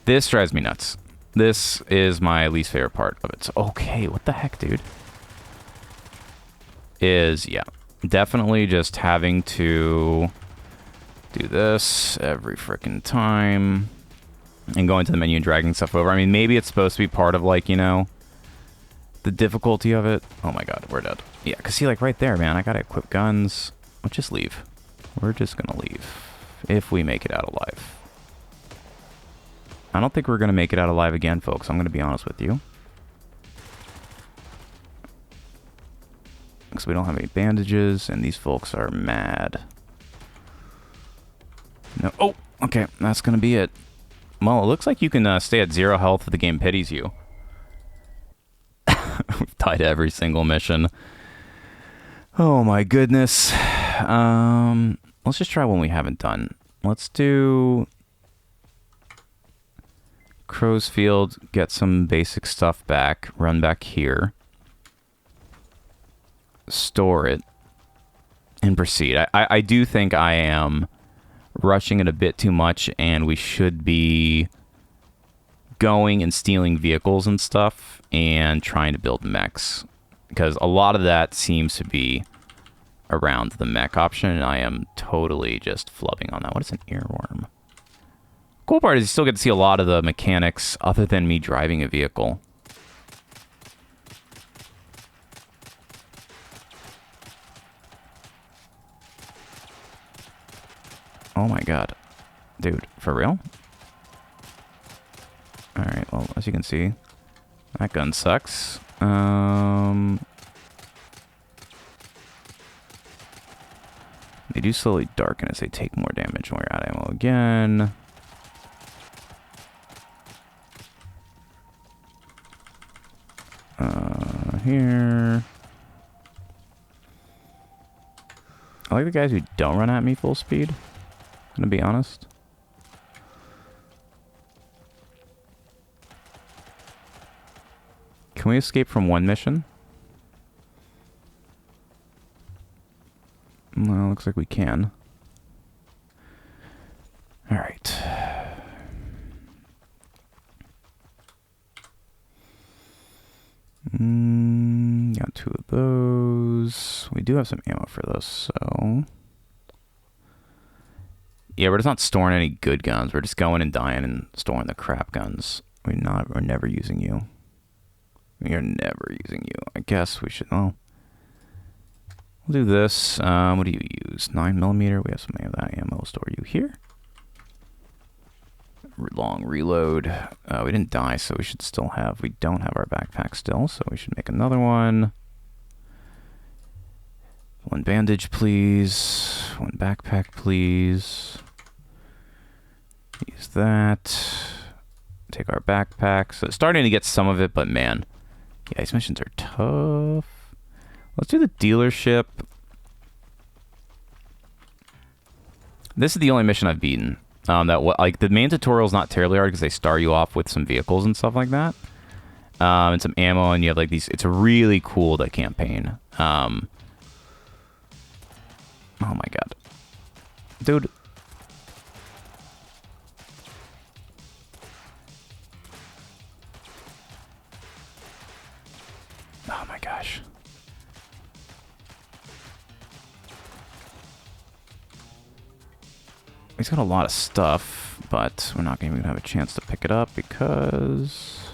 This drives me nuts. This is my least favorite part of it. So, okay, what the heck, dude? Yeah, definitely just having to do this every freaking time. And going to the menu and dragging stuff over. I mean, maybe it's supposed to be part of, like, you know, the difficulty of it. Oh my god, we're dead. Yeah, because see, like, right there, man, I gotta equip guns. Let's just leave. We're just gonna leave. If we make it out alive. I don't think we're gonna make it out alive again, folks. I'm gonna be honest with you. Because we don't have any bandages, and these folks are mad. No. Oh, okay, that's gonna be it. Well, it looks like you can stay at 0 health if the game pities you. We've died every single mission. Oh my goodness. Let's just try one we haven't done. Let's do Crow's Field, get some basic stuff back, run back here, store it, and proceed. I do think I am rushing it a bit too much, and we should be going and stealing vehicles and stuff and trying to build mechs, because a lot of that seems to be around the mech option, and I am totally just flubbing on that. What is an earworm? Cool part is you still get to see a lot of the mechanics other than me driving a vehicle. Oh my god. Dude, for real? Alright, well, as you can see, that gun sucks. They do slowly darken as they take more damage when we're out of ammo again. Here. I like the guys who don't run at me full speed. I'm gonna be honest. Can we escape from one mission? Well, looks like we can. Alright. Got 2 of those. We do have some ammo for those, so... Yeah, we're just not storing any good guns. We're just going and dying and storing the crap guns. We're never using you. We are never using you. I guess we should... Oh. We'll do this. What do you use? 9mm. We have some of that ammo. We'll store you here. Long reload. We didn't die, so we should still have... We don't have our backpack still, so we should make another one. 1 bandage, please. 1 backpack, please. Use that. Take our backpack. So it's starting to get some of it, but man. Yeah, these missions are tough. Let's do the dealership. This is the only mission I've beaten. Like the main tutorial is not terribly hard because they start you off with some vehicles and stuff like that, and some ammo, and you have like these. It's really cool, the campaign. Oh my god, dude. Oh my gosh. He's got a lot of stuff, but we're not going to have a chance to pick it up because...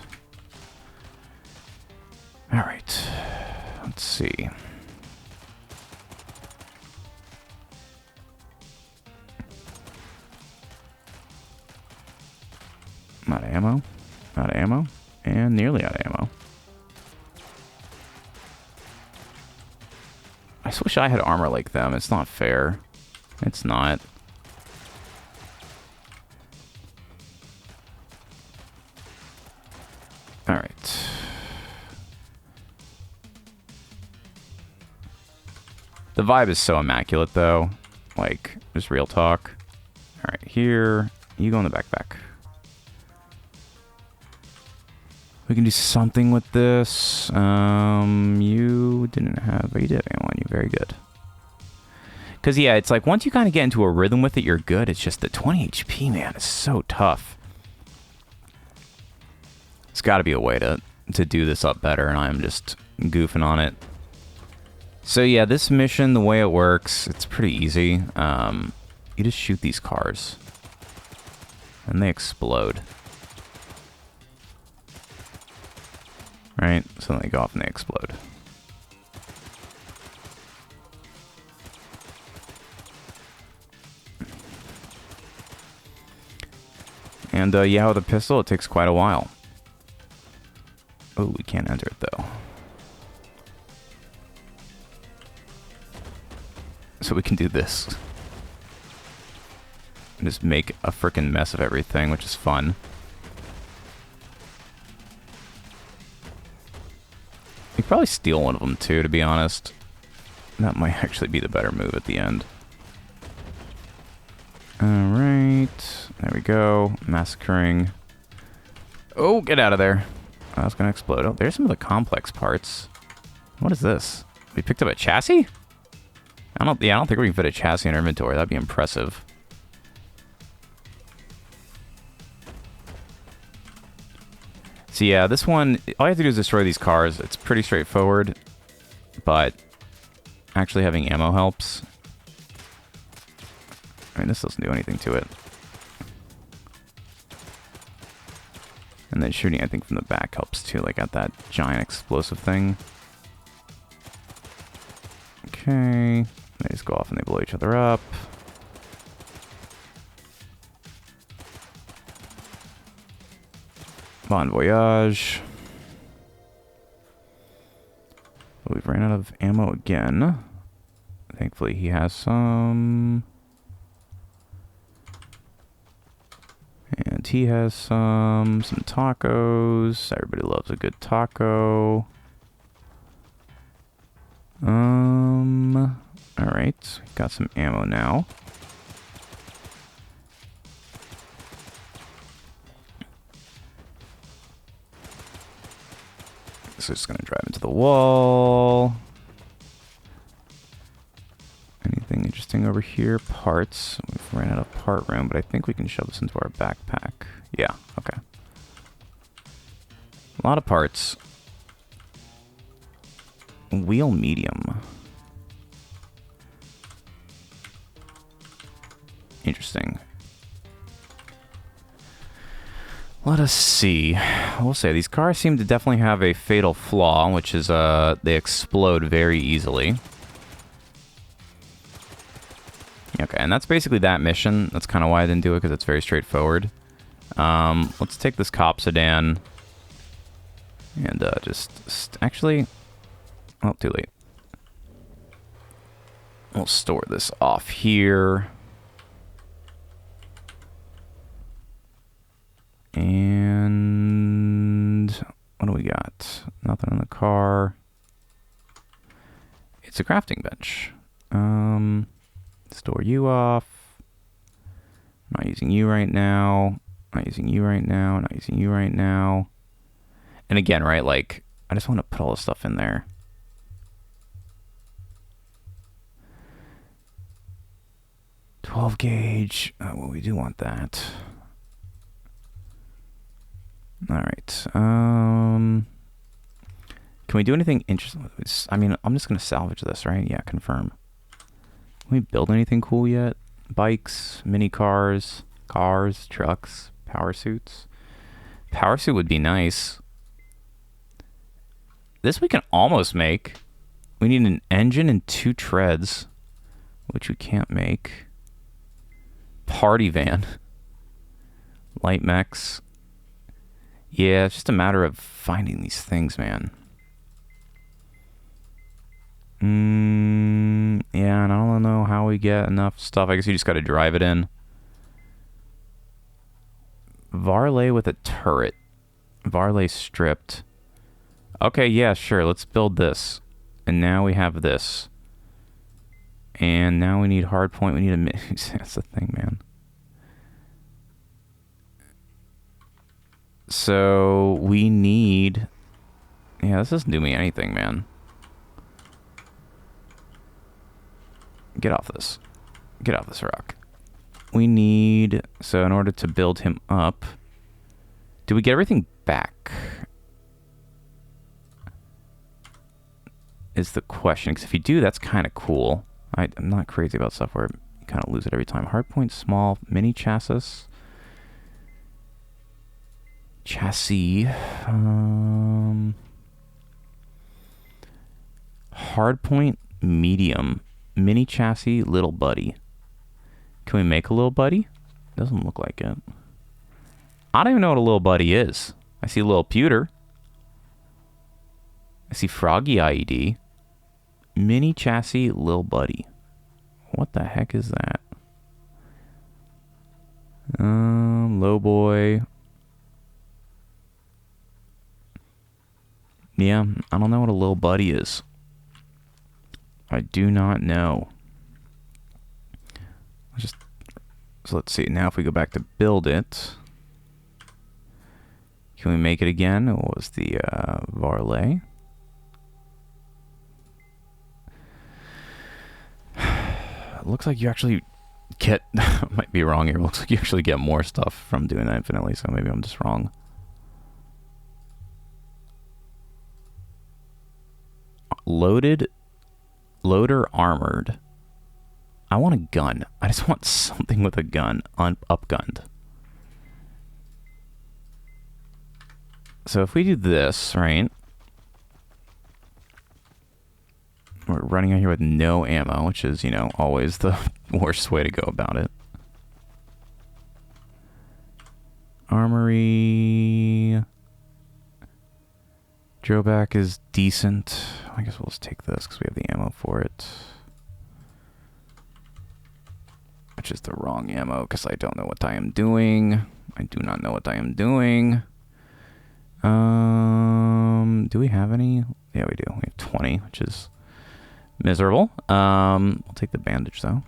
Alright. Let's see. Out of ammo. Out of ammo. And nearly out of ammo. I just wish I had armor like them. It's not fair. It's not. Alright. The vibe is so immaculate, though. Like, just real talk. Alright, here. You go in the backpack. We can do something with this. You didn't have... Oh, you did have one. You're very good. Because, yeah, it's like, once you kind of get into a rhythm with it, you're good. It's just the 20 HP, man, is so tough. There's got to be a way to do this up better, and I'm just goofing on it. So, yeah, this mission, the way it works, it's pretty easy. You just shoot these cars. And they explode. Right? So then they go off and they explode. And, yeah, with a pistol, it takes quite a while. Oh, we can't enter it, though. So we can do this. And just make a frickin' mess of everything, which is fun. You could probably steal one of them, too, to be honest. That might actually be the better move at the end. Alright. There we go. Massacring. Oh, get out of there. Oh, that's gonna explode. Oh, there's some of the complex parts. What is this? We picked up a chassis? I don't think we can fit a chassis in our inventory. That'd be impressive. So yeah, this one, all you have to do is destroy these cars. It's pretty straightforward, but actually having ammo helps. I mean, this doesn't do anything to it. And then shooting, I think, from the back helps too, like at that giant explosive thing. Okay. They just go off and they blow each other up. Bon voyage. But we've ran out of ammo again. Thankfully, he has some. And he has some tacos. Everybody loves a good taco. Alright, got some ammo now. So just gonna drive into the wall. Anything interesting over here? Parts. We've ran out of part room, but I think we can shove this into our backpack. Yeah, okay. A lot of parts. Wheel medium. Interesting. Let us see. We'll say these cars seem to definitely have a fatal flaw, which is they explode very easily. Okay, and that's basically that mission. That's kind of why I didn't do it, because it's very straightforward. Let's take this cop sedan and actually... Oh, too late. We'll store this off here. And what do we got? Nothing in the car. It's a crafting bench. Store you off. Not using you right now. Not using you right now. Not using you right now. And again, right, like, I just want to put all this stuff in there. .12 gauge. Well, we do want that. Alright. Can we do anything interesting? I mean, I'm just going to salvage this, right? Yeah, confirm. Can we build anything cool yet? Bikes, mini cars, trucks, power suits. Power suit would be nice. This we can almost make. We need an engine and 2 treads, which we can't make. Party van. Light mechs. Yeah, it's just a matter of finding these things, man. Yeah, and I don't know how we get enough stuff. I guess you just got to drive it in. Varley with a turret. Varley stripped. Okay, yeah, sure. Let's build this. And now we have this. And now we need hardpoint. We need a... That's the thing, man. So we need... Yeah, this doesn't do me anything, man. Get off this. Get off this rock. We need... So in order to build him up... Do we get everything back? Is the question. Because if you do, that's kind of cool. I'm not crazy about stuff where you kind of lose it every time. Hardpoint, small, mini chassis. Chassis. Hardpoint, medium. Mini chassis, little buddy. Can we make a little buddy? Doesn't look like it. I don't even know what a little buddy is. I see a little pewter. I see Froggy IED. Mini chassis, little buddy. What the heck is that? Low boy. Yeah, I don't know what a little buddy is. I do not know. So let's see. Now if we go back to build it. Can we make it again? What was the Varley? It looks like you actually get... I might be wrong here. It looks like you actually get more stuff from doing that infinitely, so maybe I'm just wrong. Loader armored. I want a gun. I just want something with a gun. Upgunned. So if we do this, right? We're running out here with no ammo, which is, you know, always the worst way to go about it. Armory. Drawback is decent. I guess we'll just take this because we have the ammo for it. Which is the wrong ammo because I don't know what I am doing. I do not know what I am doing. Do we have any? Yeah, we do. We have 20, which is miserable. We'll take the bandage though.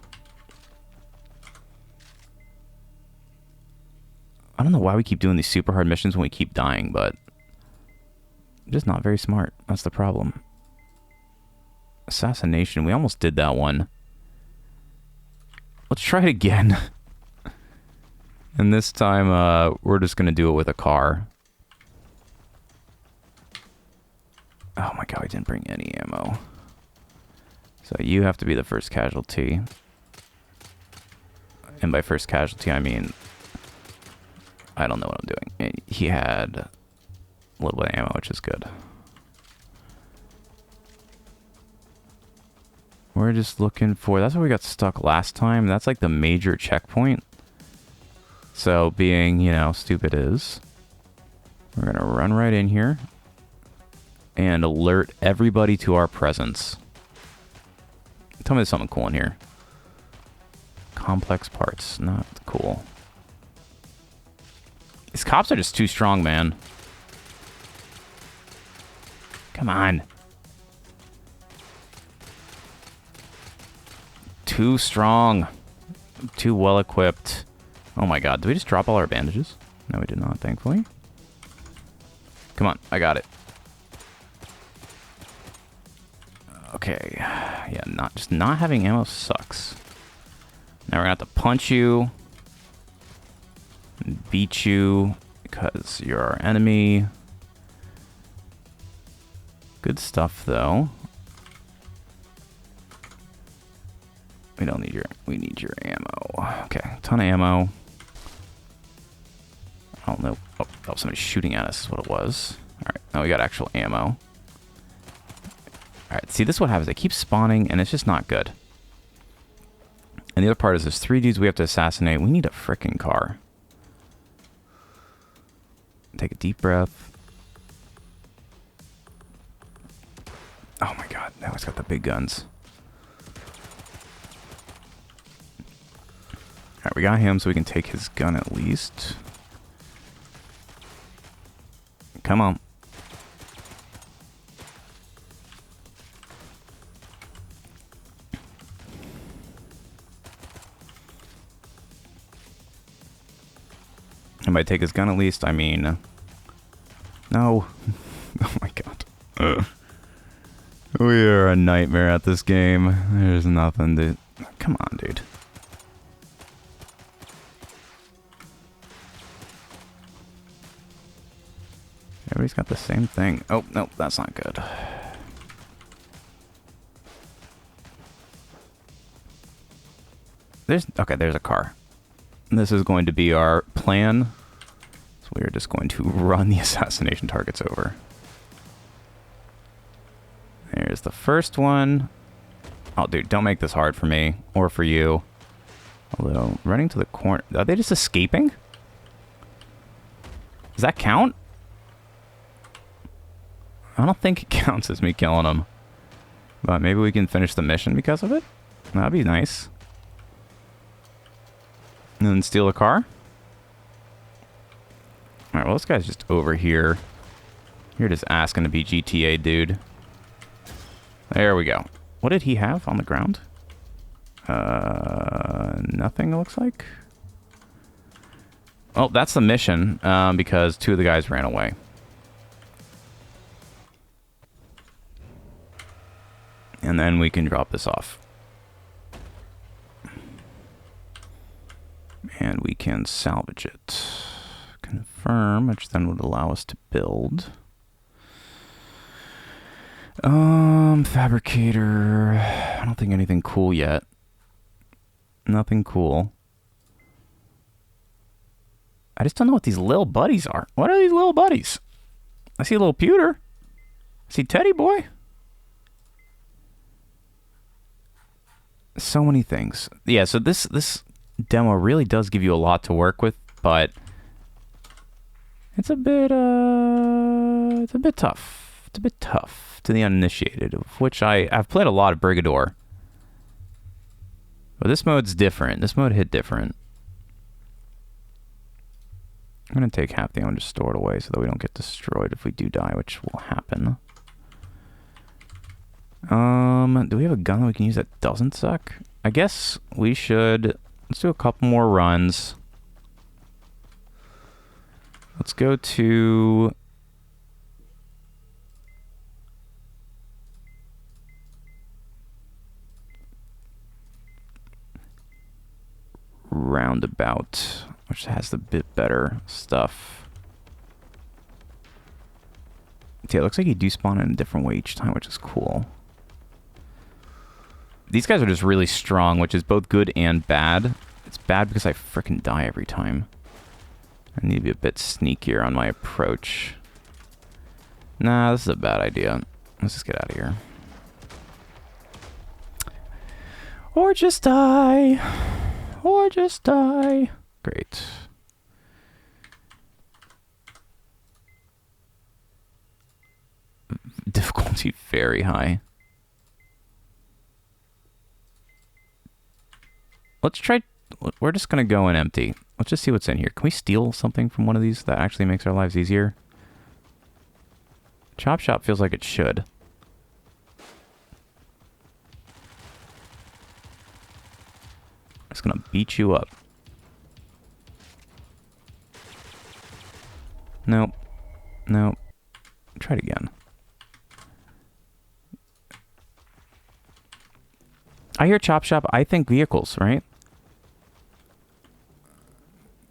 I don't know why we keep doing these super hard missions when we keep dying, but just not very smart. That's the problem. Assassination. We almost did that one. Let's try it again. And this time, we're just going to do it with a car. Oh my god, we didn't bring any ammo. So you have to be the first casualty. And by first casualty, I mean... I don't know what I'm doing. He had a little bit of ammo, which is good. We're just looking for... That's where we got stuck last time. That's like the major checkpoint. So being, you know, stupid is... We're going to run right in here. And alert everybody to our presence. Tell me there's something cool in here. Complex parts. Not cool. These cops are just too strong, man. Come on. Too strong. Too well equipped. Oh my god. Did we just drop all our bandages? No, we did not, thankfully. Come on. I got it. Okay. Yeah, just not having ammo sucks. Now we're gonna have to punch you. And beat you because you're our enemy. Good stuff though. We don't need we need your ammo. Okay, ton of ammo. I don't know. Oh, somebody's shooting at us is what it was. Alright, now we got actual ammo. Alright, see, this is what happens. They keep spawning, and it's just not good. And the other part is there's 3 dudes we have to assassinate. We need a frickin' car. Take a deep breath. Oh my god. Now he's got the big guns. Alright, we got him so we can take his gun at least. Come on. And by take his gun at least, I mean... No. Oh my god. We are a nightmare at this game. There's nothing to... Come on, dude. Everybody's got the same thing. Oh, no, that's not good. Okay, there's a car. This is going to be our plan. So we're just going to run the assassination targets over. There's the first one. Oh, dude, don't make this hard for me or for you. Although, running to the corner... Are they just escaping? Does that count? I don't think it counts as me killing them. But maybe we can finish the mission because of it? That'd be nice. And then steal a car? Alright, well, this guy's just over here. You're just asking to be GTA, dude. There we go. What did he have on the ground? Nothing, it looks like. Oh, that's the mission, because two of the guys ran away. And then we can drop this off. And we can salvage it. Confirm, which then would allow us to build. Fabricator. I don't think anything cool yet. Nothing cool. I just don't know what these little buddies are. What are these little buddies? I see a little pewter. I see Teddy Boy. So many things. Yeah, so this demo really does give you a lot to work with, but it's a bit tough. It's a bit tough to the uninitiated, of which I've played a lot of Brigador. But this mode's different. This mode hit different. I'm going to take half the ammo and just store it away so that we don't get destroyed if we do die, which will happen. Do we have a gun that we can use that doesn't suck? I guess we should... Let's do a couple more runs. Let's go to... Roundabout, which has the bit better stuff. Yeah, it looks like you do spawn in a different way each time, which is cool. These guys are just really strong, which is both good and bad. It's bad because I frickin' die every time. I need to be a bit sneakier on my approach. Nah, this is a bad idea. Let's just get out of here. Or just die. Or just die. Great. Difficulty very high. Let's try... We're just going to go in empty. Let's just see what's in here. Can we steal something from one of these that actually makes our lives easier? Chop Shop feels like it should. I'm just going to beat you up. Nope. Nope. Try it again. I hear Chop Shop. I think vehicles, right?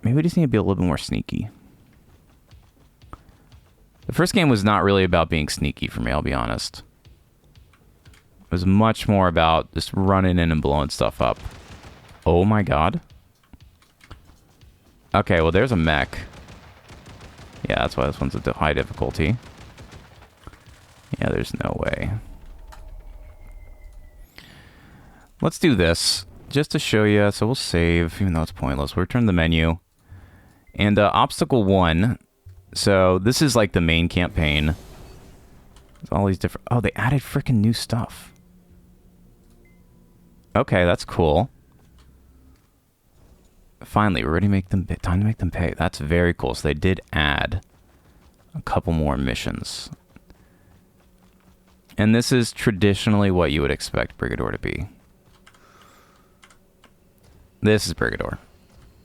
Maybe we just need to be a little bit more sneaky. The first game was not really about being sneaky for me, I'll be honest. It was much more about just running in and blowing stuff up. Oh my god. Okay, well there's a mech. Yeah, that's why this one's a high difficulty. Yeah, there's no way. Let's do this, just to show you. So we'll save, even though it's pointless. We'll return to the menu. And obstacle 1. So this is like the main campaign. There's all these different... Oh, they added freaking new stuff. Okay, that's cool. Finally, we're ready to make them... Time to make them pay. That's very cool. So they did add a couple more missions. And this is traditionally what you would expect Brigador to be. This is Brigador.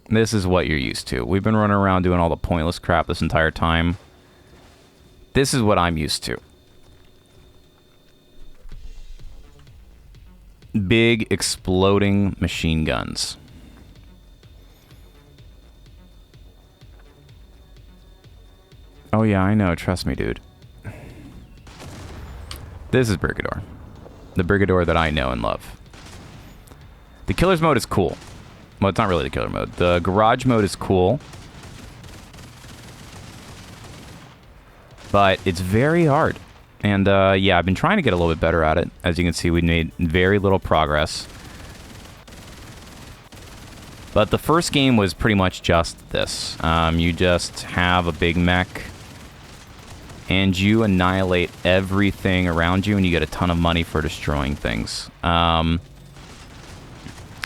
This is what you're used to. We've been running around doing all the pointless crap this entire time. This is what I'm used to. Big, exploding machine guns. Oh yeah, I know. Trust me, dude. This is Brigador. The Brigador that I know and love. The Killer's mode is cool. Well, it's not really the Killer mode. The Garage mode is cool. But it's very hard. And yeah, I've been trying to get a little bit better at it. As you can see, we made very little progress. But the first game was pretty much just this. You just have a big mech, and you annihilate everything around you, and you get a ton of money for destroying things.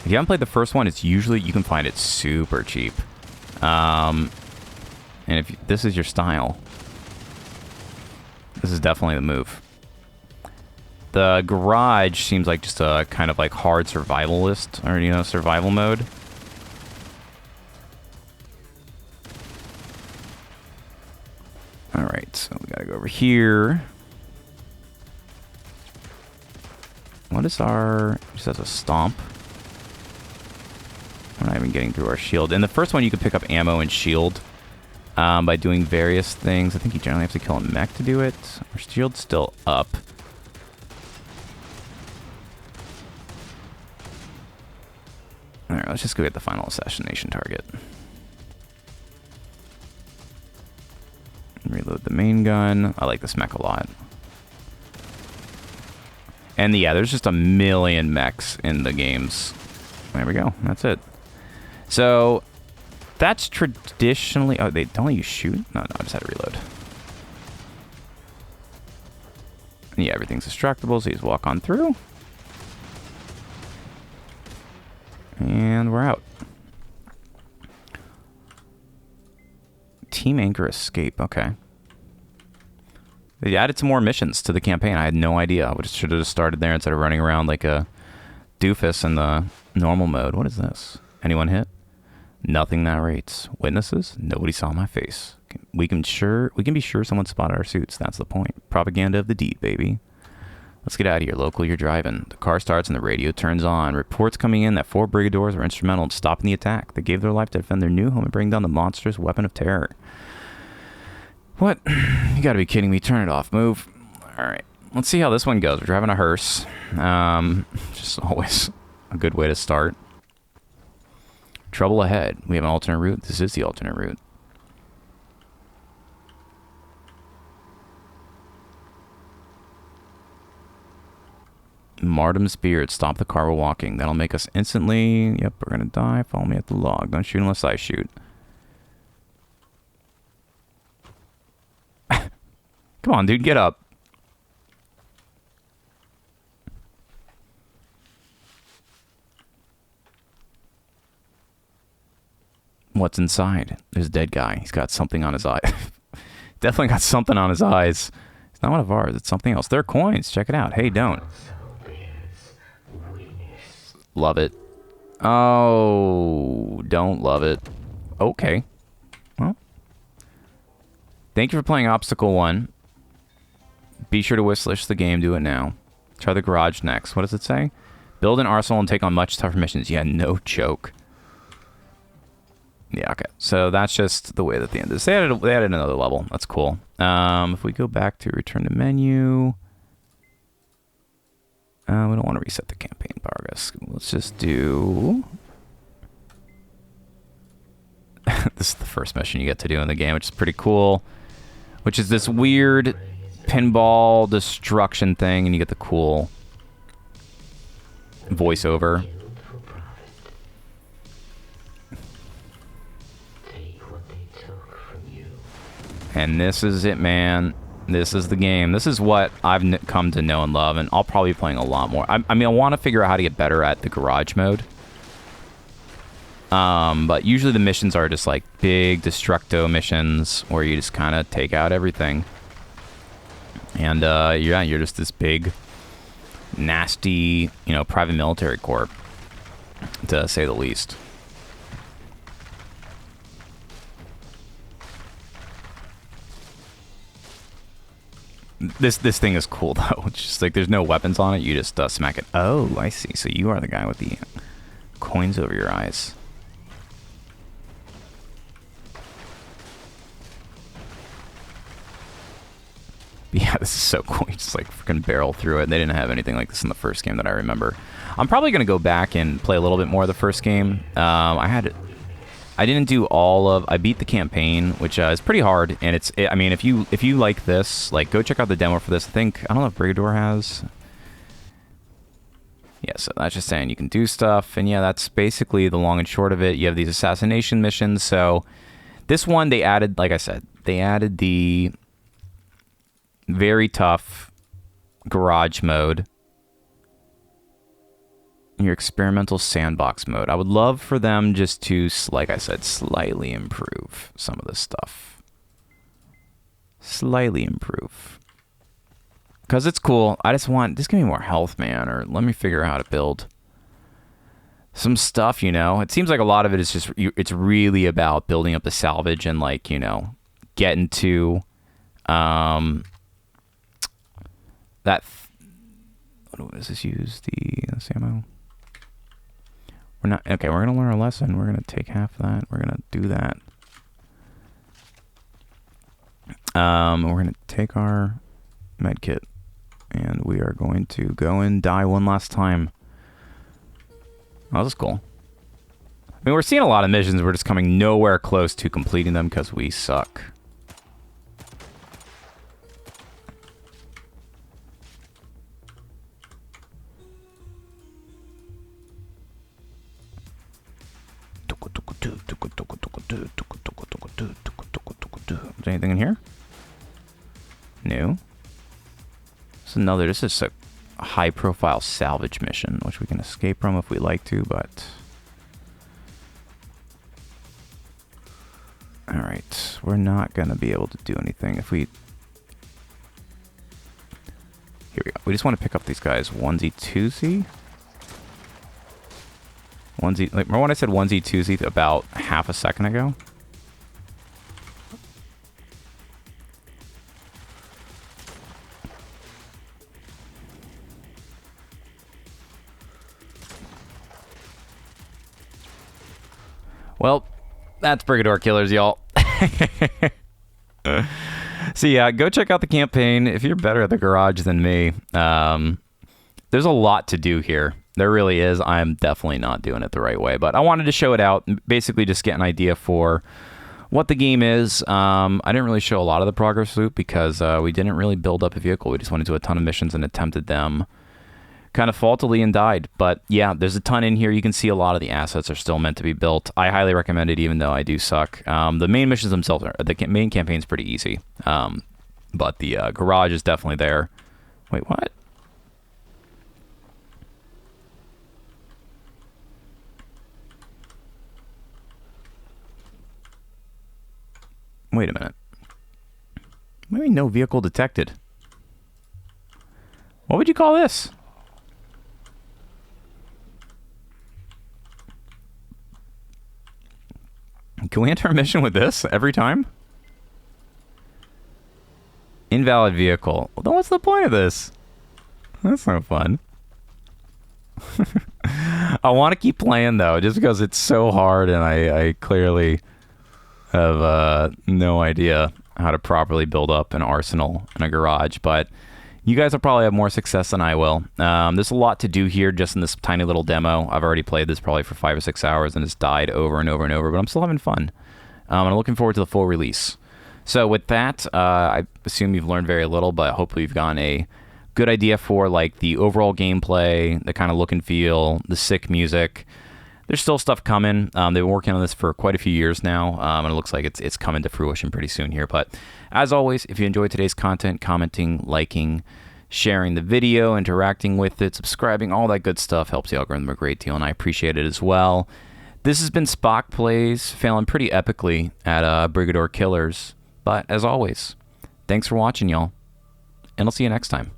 If you haven't played the first one, it's usually, you can find it super cheap. And if this is your style, this is definitely the move. The Garage seems like just a kind of like hard survivalist, or, you know, survival mode. Alright, so we gotta go over here. What is our... Just has a stomp. We're not even getting through our shield. In the first one, you could pick up ammo and shield by doing various things. I think you generally have to kill a mech to do it. Our shield's still up. Alright, let's just go get the final assassination target. Reload the main gun. I like this mech a lot. And yeah, there's just a million mechs in the games. There we go. That's it. So, that's traditionally... Oh, they don't let you shoot? No, I just had to reload. And yeah, everything's destructible, so you just walk on through. And we're out. Team Anchor Escape. Okay. They added some more missions to the campaign. I had no idea. I should have just started there instead of running around like a doofus in the normal mode. What is this? Anyone hit? Nothing that rates. Witnesses? Nobody saw my face. We can be sure someone spotted our suits. That's the point. Propaganda of the deed, baby. Let's get out of here. Local, you're driving. The car starts and the radio turns on. Reports coming in that 4 Brigadors were instrumental in stopping the attack. They gave their life to defend their new home and bring down the monstrous weapon of terror. What? You gotta be kidding me. Turn it off. Move. Alright. Let's see how this one goes. We're driving a hearse. Just always a good way to start. Trouble ahead. We have an alternate route. This is the alternate route. Martim's beard. Stop the car while walking. That'll make us instantly... Yep, we're gonna die. Follow me at the log. Don't shoot unless I shoot. Come on, dude. Get up. What's inside? There's a dead guy. He's got something on his eye. Definitely got something on his eyes. It's not one of ours. It's something else. They're coins. Check it out. Hey, don't. Love it. Oh, don't love it. Okay. Well. Thank you for playing Obstacle 1. Be sure to wishlist the game. Do it now. Try the Garage next. What does it say? Build an arsenal and take on much tougher missions. Yeah, no joke. Yeah, okay. So that's just the way that the end is. They added another level. That's cool. If we go back to return to menu... we don't want to reset the campaign progress. Let's just do... This is the first mission you get to do in the game, which is pretty cool. Which is this weird pinball destruction thing, and you get the cool voiceover. And this is it, man. This is the game. This is what I've come to know and love, and I'll probably be playing a lot more. I mean, I want to figure out how to get better at the garage mode. But usually the missions are just like big destructo missions where you just kind of take out everything. And yeah, you're just this big, nasty, you know, private military corps, to say the least. This thing is cool though. It's just like there's no weapons on it. You just smack it. Oh, I see. So you are the guy with the coins over your eyes. Yeah, this is so cool. You just like freaking barrel through it. They didn't have anything like this in the first game that I remember. I'm probably gonna go back and play a little bit more of the first game. I didn't do all of. I beat the campaign, which is pretty hard, and I mean, if you like this, like, go check out the demo for this. I don't know if Brigador has. Yeah, so that's just saying you can do stuff, and yeah, that's basically the long and short of it. You have these assassination missions. So this one they added, like I said, they added the very tough garage mode, your experimental sandbox mode. I would love for them just to, like I said, slightly improve some of this stuff. Slightly improve. Because it's cool. I just give me more health, man, or let me figure out how to build some stuff, you know? It seems like a lot of it is just, it's really about building up the salvage and, like, you know, getting to, that, what does this use? This ammo? We're not, okay, we're going to learn a lesson. We're going to take half of that. We're going to do that. We're going to take our med kit, and we are going to go and die one last time. Oh, this is cool. I mean, we're seeing a lot of missions. We're just coming nowhere close to completing them because we suck. Is there anything in here? No. This is a high-profile salvage mission, which we can escape from if we like to, but... Alright, we're not going to be able to do anything if we... Here we go. We just want to pick up these guys. Onesie, twosie? Onesie, like, remember when I said onesie, twosie about half a second ago? Well, that's Brigador Killers, y'all. So yeah, go check out the campaign if you're better at the garage than me. There's a lot to do here. There really is. I'm definitely not doing it the right way, but I wanted to show it out, basically just get an idea for what the game is. I didn't really show a lot of the progress loop because we didn't really build up a vehicle. We just went into a ton of missions and attempted them kind of faultily and died. But yeah, there's a ton in here. You can see a lot of the assets are still meant to be built. I highly recommend it, even though I do suck. The main missions themselves, the main campaign's pretty easy. But the garage is definitely there. Wait, what? Wait a minute. What do you mean no vehicle detected? What would you call this? Can we enter a mission with this every time? Invalid vehicle. Well, then what's the point of this? That's no fun. I want to keep playing, though, just because it's so hard and I clearly have no idea how to properly build up an arsenal in a garage, but you guys will probably have more success than I will. There's a lot to do here just in this tiny little demo. I've already played this probably for 5 or 6 hours and it's died over and over and over, but I'm still having fun. And I'm looking forward to the full release. So with that, I assume you've learned very little, but hopefully you've gotten a good idea for like the overall gameplay, the kind of look and feel, the sick music, there's still stuff coming. They've been working on this for quite a few years now, and it looks like it's coming to fruition pretty soon here. But as always, if you enjoyed today's content, commenting, liking, sharing the video, interacting with it, subscribing, all that good stuff helps the algorithm a great deal, and I appreciate it as well. This has been Spock Plays, failing pretty epically at Brigador Killers. But as always, thanks for watching, y'all, and I'll see you next time.